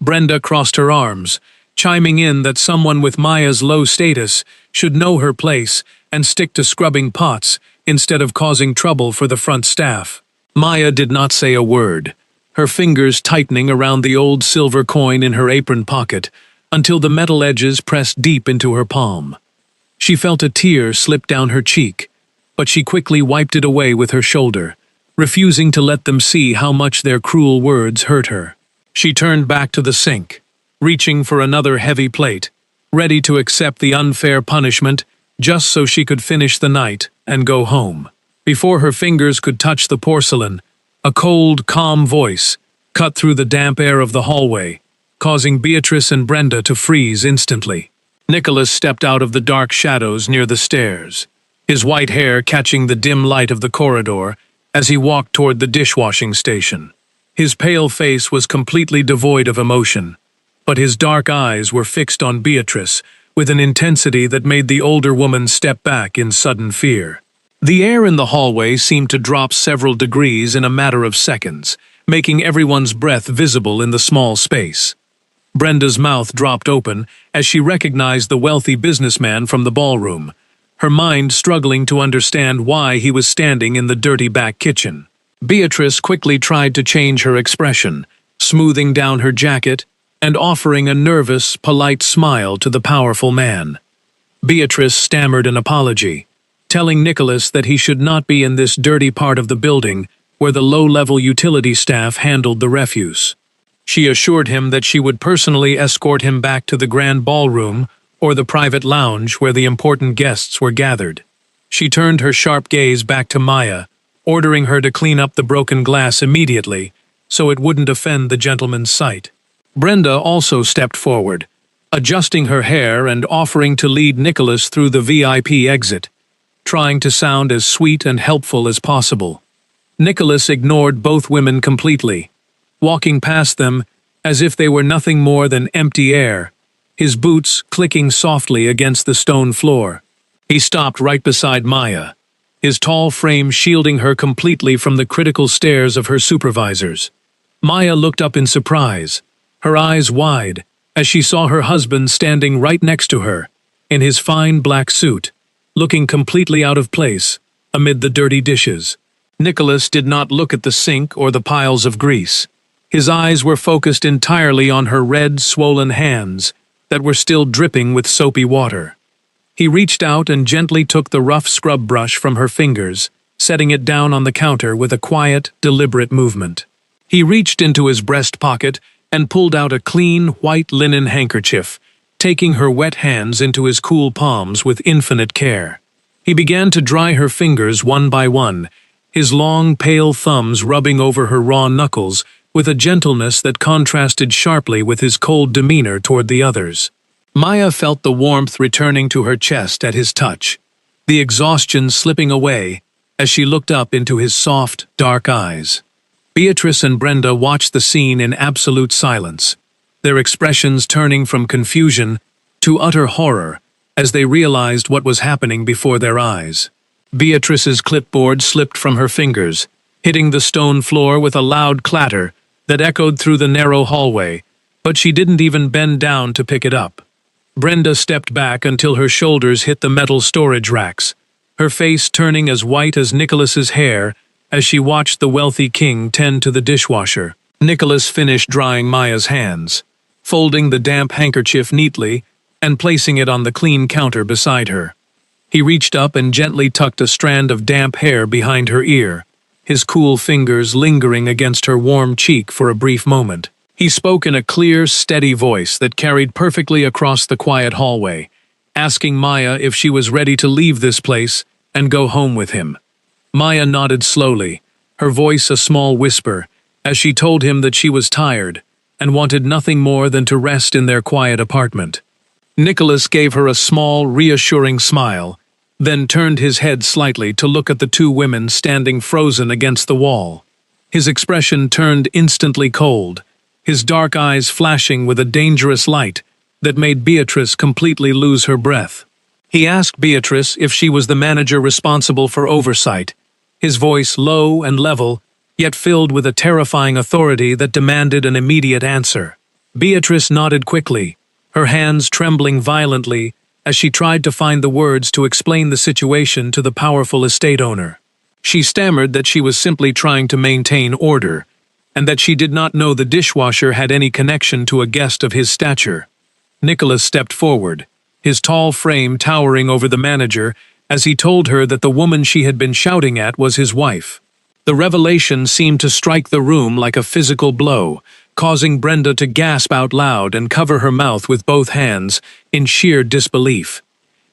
Brenda crossed her arms, chiming in that someone with Maya's low status should know her place and stick to scrubbing pots instead of causing trouble for the front staff. Maya did not say a word, her fingers tightening around the old silver coin in her apron pocket until the metal edges pressed deep into her palm. She felt a tear slip down her cheek, but she quickly wiped it away with her shoulder, refusing to let them see how much their cruel words hurt her. She turned back to the sink, reaching for another heavy plate, ready to accept the unfair punishment just so she could finish the night and go home. Before her fingers could touch the porcelain, a cold, calm voice cut through the damp air of the hallway, causing Beatrice and Brenda to freeze instantly. Nicholas stepped out of the dark shadows near the stairs, his white hair catching the dim light of the corridor as he walked toward the dishwashing station. His pale face was completely devoid of emotion, but his dark eyes were fixed on Beatrice with an intensity that made the older woman step back in sudden fear. The air in the hallway seemed to drop several degrees in a matter of seconds, making everyone's breath visible in the small space. Brenda's mouth dropped open as she recognized the wealthy businessman from the ballroom, her mind struggling to understand why he was standing in the dirty back kitchen. Beatrice quickly tried to change her expression, smoothing down her jacket and offering a nervous, polite smile to the powerful man. Beatrice stammered an apology, telling Nicholas that he should not be in this dirty part of the building where the low-level utility staff handled the refuse. She assured him that she would personally escort him back to the grand ballroom or the private lounge where the important guests were gathered. She turned her sharp gaze back to Maya, ordering her to clean up the broken glass immediately so it wouldn't offend the gentleman's sight. Brenda also stepped forward, adjusting her hair and offering to lead Nicholas through the VIP exit, trying to sound as sweet and helpful as possible. Nicholas ignored both women completely, walking past them as if they were nothing more than empty air, his boots clicking softly against the stone floor. He stopped right beside Maya, his tall frame shielding her completely from the critical stares of her supervisors. Maya looked up in surprise, her eyes wide, as she saw her husband standing right next to her, in his fine black suit, looking completely out of place amid the dirty dishes. Nicholas did not look at the sink or the piles of grease. His eyes were focused entirely on her red, swollen hands that were still dripping with soapy water. He reached out and gently took the rough scrub brush from her fingers, setting it down on the counter with a quiet, deliberate movement. He reached into his breast pocket and pulled out a clean, white linen handkerchief, taking her wet hands into his cool palms with infinite care. He began to dry her fingers one by one, his long, pale thumbs rubbing over her raw knuckles with a gentleness that contrasted sharply with his cold demeanor toward the others. Maya felt the warmth returning to her chest at his touch, the exhaustion slipping away as she looked up into his soft, dark eyes. Beatrice and Brenda watched the scene in absolute silence, their expressions turning from confusion to utter horror as they realized what was happening before their eyes. Beatrice's clipboard slipped from her fingers, hitting the stone floor with a loud clatter that echoed through the narrow hallway, but she didn't even bend down to pick it up. Brenda stepped back until her shoulders hit the metal storage racks, her face turning as white as Nicholas's hair as she watched the wealthy king tend to the dishwasher. Nicholas finished drying Maya's hands, folding the damp handkerchief neatly and placing it on the clean counter beside her. He reached up and gently tucked a strand of damp hair behind her ear, his cool fingers lingering against her warm cheek for a brief moment. He spoke in a clear, steady voice that carried perfectly across the quiet hallway, asking Maya if she was ready to leave this place and go home with him. Maya nodded slowly, her voice a small whisper, as she told him that she was tired and wanted nothing more than to rest in their quiet apartment. Nicholas gave her a small, reassuring smile, then turned his head slightly to look at the two women standing frozen against the wall. His expression turned instantly cold, his dark eyes flashing with a dangerous light that made Beatrice completely lose her breath. He asked Beatrice if she was the manager responsible for oversight, his voice low and level, yet filled with a terrifying authority that demanded an immediate answer. Beatrice nodded quickly, her hands trembling violently as she tried to find the words to explain the situation to the powerful estate owner. She stammered that she was simply trying to maintain order, and that she did not know the dishwasher had any connection to a guest of his stature. Nicholas stepped forward, his tall frame towering over the manager, as he told her that the woman she had been shouting at was his wife. The revelation seemed to strike the room like a physical blow, causing Brenda to gasp out loud and cover her mouth with both hands in sheer disbelief.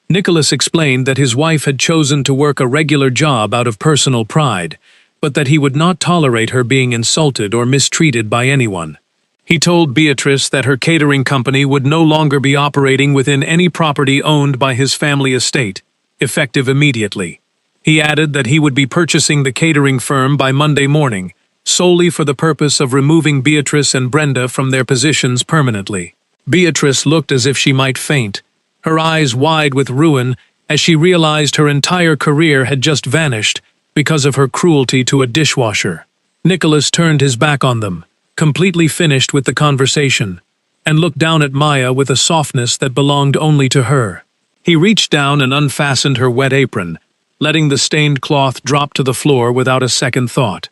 Nicholas explained that his wife had chosen to work a regular job out of personal pride, but that he would not tolerate her being insulted or mistreated by anyone. He told Beatrice that her catering company would no longer be operating within any property owned by his family estate, effective immediately. He added that he would be purchasing the catering firm by Monday morning, solely for the purpose of removing Beatrice and Brenda from their positions permanently. Beatrice looked as if she might faint, her eyes wide with ruin as she realized her entire career had just vanished because of her cruelty to a dishwasher. Nicholas turned his back on them, completely finished with the conversation, and looked down at Maya with a softness that belonged only to her. He reached down and unfastened her wet apron, letting the stained cloth drop to the floor without a second thought.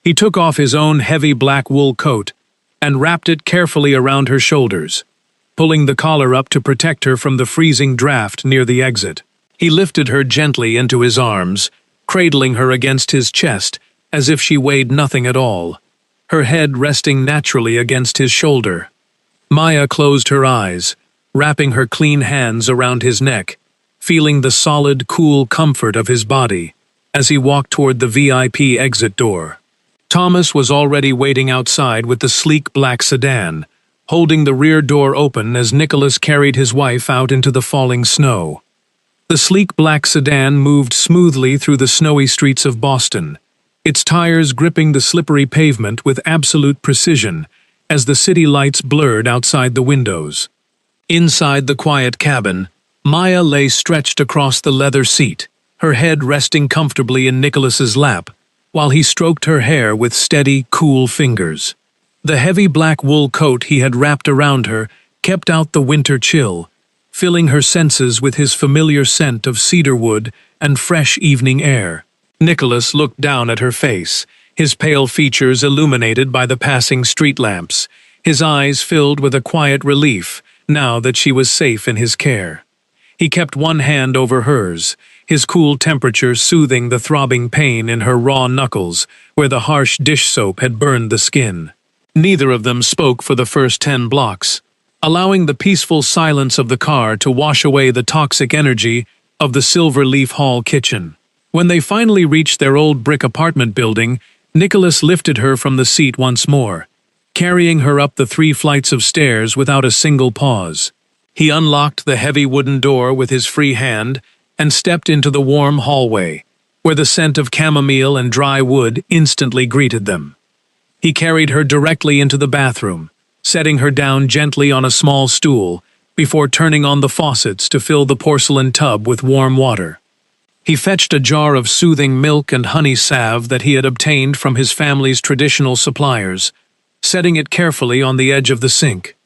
He took off his own heavy black wool coat and wrapped it carefully around her shoulders, pulling the collar up to protect her from the freezing draft near the exit. He lifted her gently into his arms, cradling her against his chest as if she weighed nothing at all, her head resting naturally against his shoulder. Maya closed her eyes, wrapping her clean hands around his neck, feeling the solid, cool comfort of his body as he walked toward the VIP exit door. Thomas was already waiting outside with the sleek black sedan, holding the rear door open as Nicholas carried his wife out into the falling snow. The sleek black sedan moved smoothly through the snowy streets of Boston, its tires gripping the slippery pavement with absolute precision as the city lights blurred outside the windows. Inside the quiet cabin, Maya lay stretched across the leather seat, her head resting comfortably in Nicholas's lap, while he stroked her hair with steady, cool fingers. The heavy black wool coat he had wrapped around her kept out the winter chill, filling her senses with his familiar scent of cedarwood and fresh evening air. Nicholas looked down at her face, his pale features illuminated by the passing street lamps, his eyes filled with a quiet relief now that she was safe in his care. He kept one hand over hers, his cool temperature soothing the throbbing pain in her raw knuckles where the harsh dish soap had burned the skin. Neither of them spoke for the first 10 blocks, allowing the peaceful silence of the car to wash away the toxic energy of the Silverleaf Hall kitchen. When they finally reached their old brick apartment building, Nicholas lifted her from the seat once more, carrying her up the 3 flights of stairs without a single pause. He unlocked the heavy wooden door with his free hand and stepped into the warm hallway, where the scent of chamomile and dry wood instantly greeted them. He carried her directly into the bathroom, setting her down gently on a small stool before turning on the faucets to fill the porcelain tub with warm water. He fetched a jar of soothing milk and honey salve that he had obtained from his family's traditional suppliers, setting it carefully on the edge of the sink.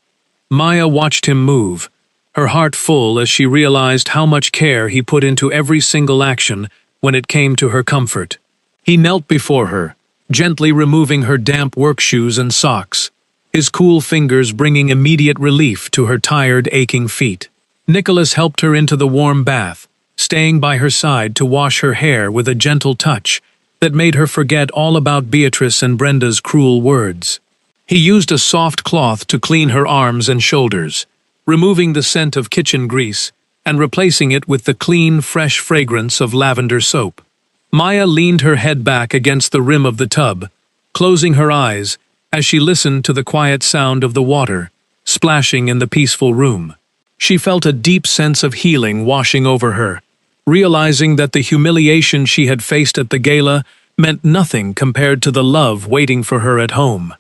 Maya watched him move, her heart full as she realized how much care he put into every single action when it came to her comfort. He knelt before her, gently removing her damp work shoes and socks, his cool fingers bringing immediate relief to her tired, aching feet. Nicholas helped her into the warm bath, staying by her side to wash her hair with a gentle touch that made her forget all about Beatrice and Brenda's cruel words. He used a soft cloth to clean her arms and shoulders, removing the scent of kitchen grease and replacing it with the clean, fresh fragrance of lavender soap. Maya leaned her head back against the rim of the tub, closing her eyes as she listened to the quiet sound of the water splashing in the peaceful room. She felt a deep sense of healing washing over her, realizing that the humiliation she had faced at the gala meant nothing compared to the love waiting for her at home.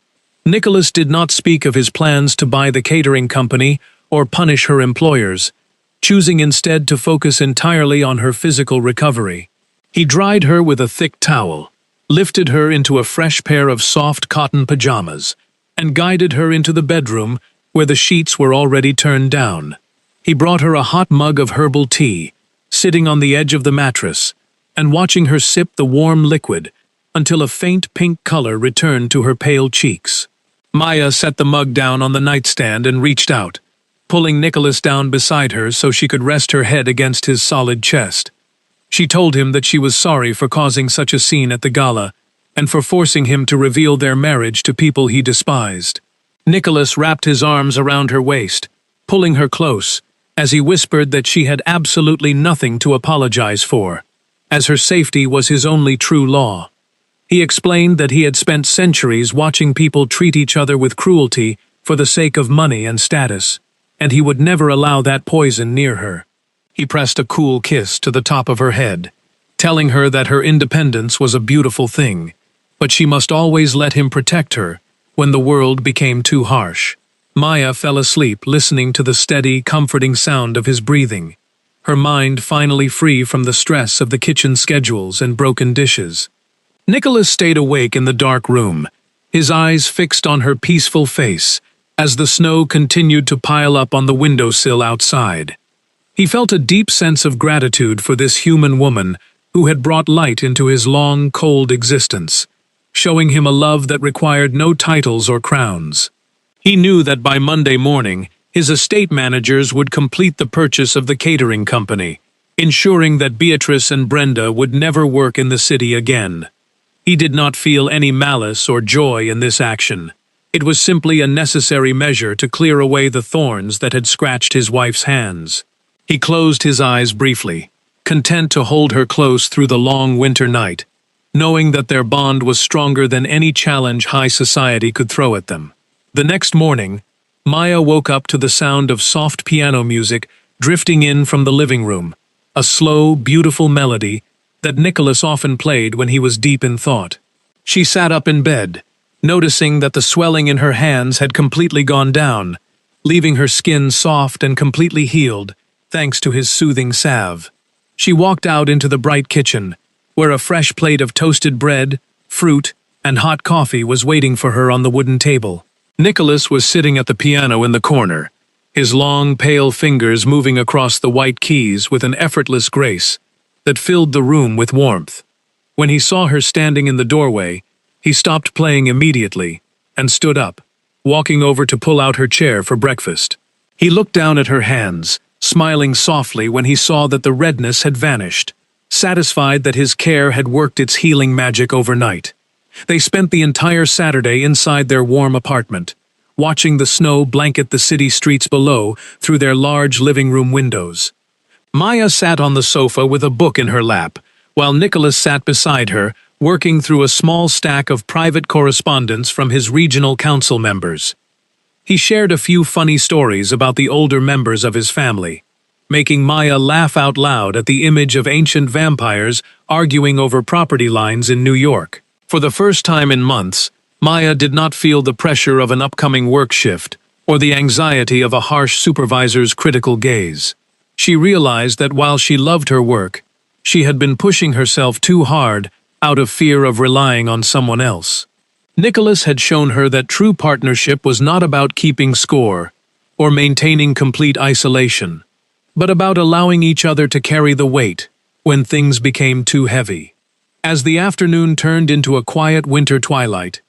Nicholas did not speak of his plans to buy the catering company or punish her employers, choosing instead to focus entirely on her physical recovery. He dried her with a thick towel, lifted her into a fresh pair of soft cotton pajamas, and guided her into the bedroom where the sheets were already turned down. He brought her a hot mug of herbal tea, sitting on the edge of the mattress, and watching her sip the warm liquid until a faint pink color returned to her pale cheeks. Maya set the mug down on the nightstand and reached out, pulling Nicholas down beside her so she could rest her head against his solid chest. She told him that she was sorry for causing such a scene at the gala and for forcing him to reveal their marriage to people he despised. Nicholas wrapped his arms around her waist, pulling her close, as he whispered that she had absolutely nothing to apologize for, as her safety was his only true law. He explained that he had spent centuries watching people treat each other with cruelty for the sake of money and status, and he would never allow that poison near her. He pressed a cool kiss to the top of her head, telling her that her independence was a beautiful thing, but she must always let him protect her when the world became too harsh. Maya fell asleep listening to the steady, comforting sound of his breathing, her mind finally free from the stress of the kitchen schedules and broken dishes. Nicholas stayed awake in the dark room, his eyes fixed on her peaceful face as the snow continued to pile up on the windowsill outside. He felt a deep sense of gratitude for this human woman who had brought light into his long, cold existence, showing him a love that required no titles or crowns. He knew that by Monday morning, his estate managers would complete the purchase of the catering company, ensuring that Beatrice and Brenda would never work in the city again. He did not feel any malice or joy in this action. It was simply a necessary measure to clear away the thorns that had scratched his wife's hands. He closed his eyes briefly, content to hold her close through the long winter night, knowing that their bond was stronger than any challenge high society could throw at them. The next morning, Maya woke up to the sound of soft piano music drifting in from the living room, a slow, beautiful melody that Nicholas often played when he was deep in thought. She sat up in bed, noticing that the swelling in her hands had completely gone down, leaving her skin soft and completely healed, thanks to his soothing salve. She walked out into the bright kitchen, where a fresh plate of toasted bread, fruit, and hot coffee was waiting for her on the wooden table. Nicholas was sitting at the piano in the corner, his long, pale fingers moving across the white keys with an effortless grace that filled the room with warmth. When he saw her standing in the doorway, he stopped playing immediately and stood up, walking over to pull out her chair for breakfast. He looked down at her hands, smiling softly when he saw that the redness had vanished, satisfied that his care had worked its healing magic overnight. They spent the entire Saturday inside their warm apartment, watching the snow blanket the city streets below through their large living room windows. Maya sat on the sofa with a book in her lap, while Nicholas sat beside her, working through a small stack of private correspondence from his regional council members. He shared a few funny stories about the older members of his family, making Maya laugh out loud at the image of ancient vampires arguing over property lines in New York. For the first time in months, Maya did not feel the pressure of an upcoming work shift or the anxiety of a harsh supervisor's critical gaze. She realized that while she loved her work, she had been pushing herself too hard out of fear of relying on someone else. Nicholas had shown her that true partnership was not about keeping score, or maintaining complete isolation, but about allowing each other to carry the weight when things became too heavy. As the afternoon turned into a quiet winter twilight,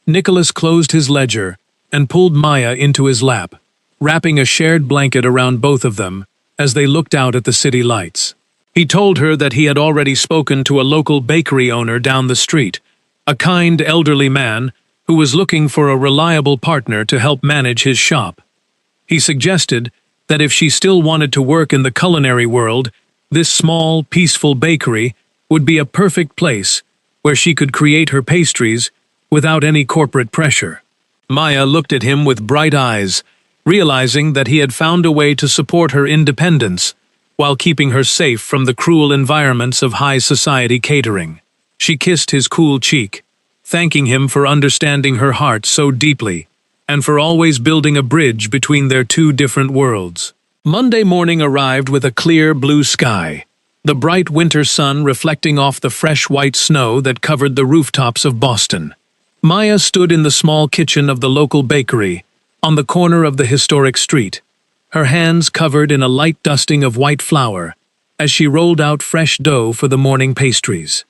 Nicholas closed his ledger and pulled Maya into his lap, wrapping a shared blanket around both of them as they looked out at the city lights. He told her that he had already spoken to a local bakery owner down the street, a kind elderly man who was looking for a reliable partner to help manage his shop. He suggested that if she still wanted to work in the culinary world, this small, peaceful bakery would be a perfect place where she could create her pastries without any corporate pressure. Maya looked at him with bright eyes, realizing that he had found a way to support her independence while keeping her safe from the cruel environments of high society catering. She kissed his cool cheek, thanking him for understanding her heart so deeply and for always building a bridge between their two different worlds. Monday morning arrived with a clear blue sky, the bright winter sun reflecting off the fresh white snow that covered the rooftops of Boston. Maya stood in the small kitchen of the local bakery, on the corner of the historic street, her hands covered in a light dusting of white flour, as she rolled out fresh dough for the morning pastries.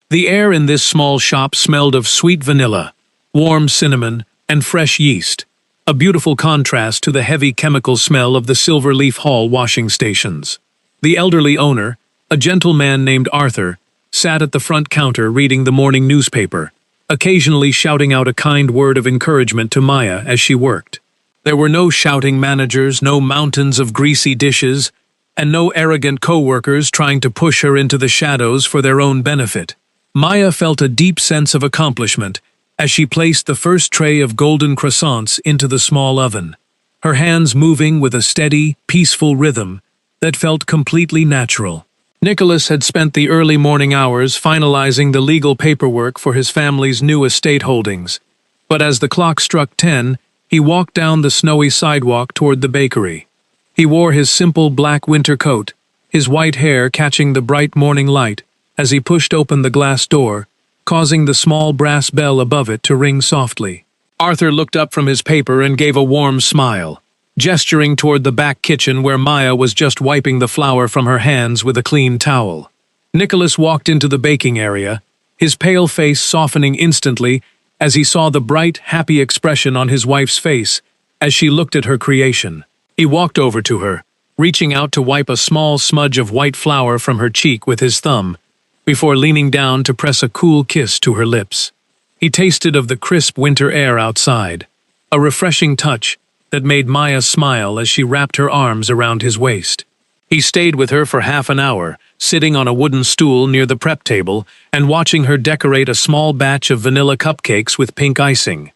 The air in this small shop smelled of sweet vanilla, warm cinnamon, and fresh yeast, a beautiful contrast to the heavy chemical smell of the Silverleaf Hall washing stations. The elderly owner, a gentle man named Arthur, sat at the front counter reading the morning newspaper, occasionally shouting out a kind word of encouragement to Maya as she worked. There were no shouting managers, no mountains of greasy dishes, and no arrogant co-workers trying to push her into the shadows for their own benefit. Maya felt a deep sense of accomplishment as she placed the first tray of golden croissants into the small oven, her hands moving with a steady, peaceful rhythm that felt completely natural. Nicholas had spent the early morning hours finalizing the legal paperwork for his family's new estate holdings, but as the clock struck 10, he walked down the snowy sidewalk toward the bakery. He wore his simple black winter coat, his white hair catching the bright morning light as he pushed open the glass door, causing the small brass bell above it to ring softly. Arthur looked up from his paper and gave a warm smile, gesturing toward the back kitchen where Maya was just wiping the flour from her hands with a clean towel. Nicholas walked into the baking area, his pale face softening instantly as he saw the bright, happy expression on his wife's face as she looked at her creation. He walked over to her, reaching out to wipe a small smudge of white flour from her cheek with his thumb, before leaning down to press a cool kiss to her lips. He tasted of the crisp winter air outside, a refreshing touch that made Maya smile as she wrapped her arms around his waist. He stayed with her for half an hour, sitting on a wooden stool near the prep table and watching her decorate a small batch of vanilla cupcakes with pink icing.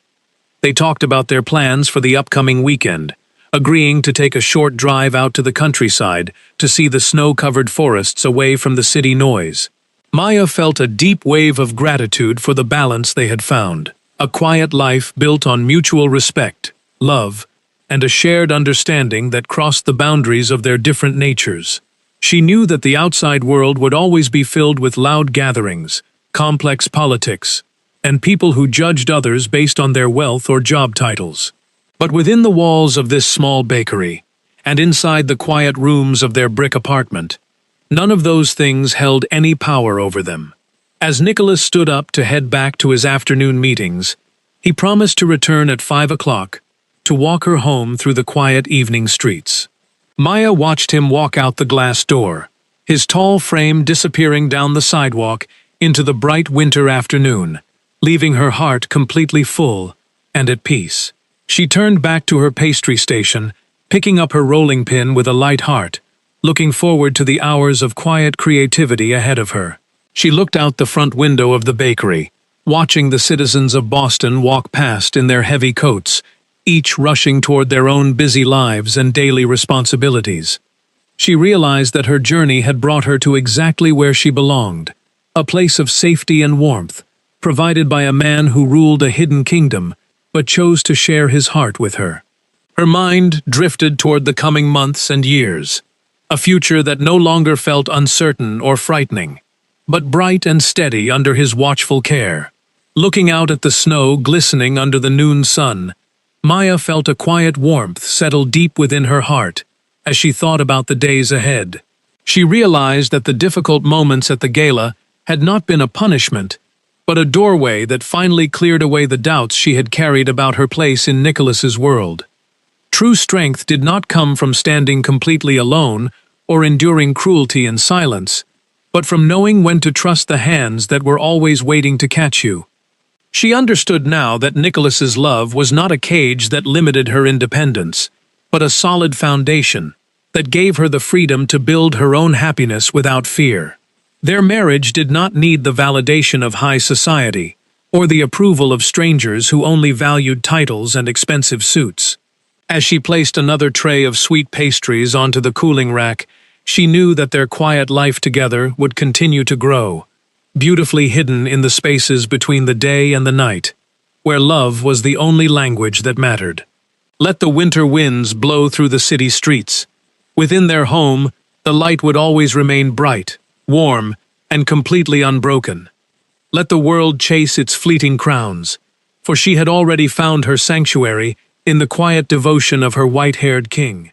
They talked about their plans for the upcoming weekend, agreeing to take a short drive out to the countryside to see the snow-covered forests away from the city noise. Maya felt a deep wave of gratitude for the balance they had found, a quiet life built on mutual respect, love, and a shared understanding that crossed the boundaries of their different natures. She knew that the outside world would always be filled with loud gatherings, complex politics, and people who judged others based on their wealth or job titles. But within the walls of this small bakery, and inside the quiet rooms of their brick apartment, none of those things held any power over them. As Nicholas stood up to head back to his afternoon meetings, he promised to return at 5 o'clock to walk her home through the quiet evening streets. Maya watched him walk out the glass door, his tall frame disappearing down the sidewalk into the bright winter afternoon, leaving her heart completely full and at peace. She turned back to her pastry station, picking up her rolling pin with a light heart, looking forward to the hours of quiet creativity ahead of her. She looked out the front window of the bakery, watching the citizens of Boston walk past in their heavy coats, each rushing toward their own busy lives and daily responsibilities. She realized that her journey had brought her to exactly where she belonged, a place of safety and warmth, provided by a man who ruled a hidden kingdom, but chose to share his heart with her. Her mind drifted toward the coming months and years, a future that no longer felt uncertain or frightening, but bright and steady under his watchful care. Looking out at the snow glistening under the noon sun, Maya felt a quiet warmth settle deep within her heart as she thought about the days ahead. She realized that the difficult moments at the gala had not been a punishment, but a doorway that finally cleared away the doubts she had carried about her place in Nicholas's world. True strength did not come from standing completely alone or enduring cruelty in silence, but from knowing when to trust the hands that were always waiting to catch you. She understood now that Nicholas's love was not a cage that limited her independence, but a solid foundation that gave her the freedom to build her own happiness without fear. Their marriage did not need the validation of high society, or the approval of strangers who only valued titles and expensive suits. As she placed another tray of sweet pastries onto the cooling rack, she knew that their quiet life together would continue to grow, beautifully hidden in the spaces between the day and the night, where love was the only language that mattered. Let the winter winds blow through the city streets. Within their home, the light would always remain bright, warm, and completely unbroken. Let the world chase its fleeting crowns, for she had already found her sanctuary in the quiet devotion of her white-haired king.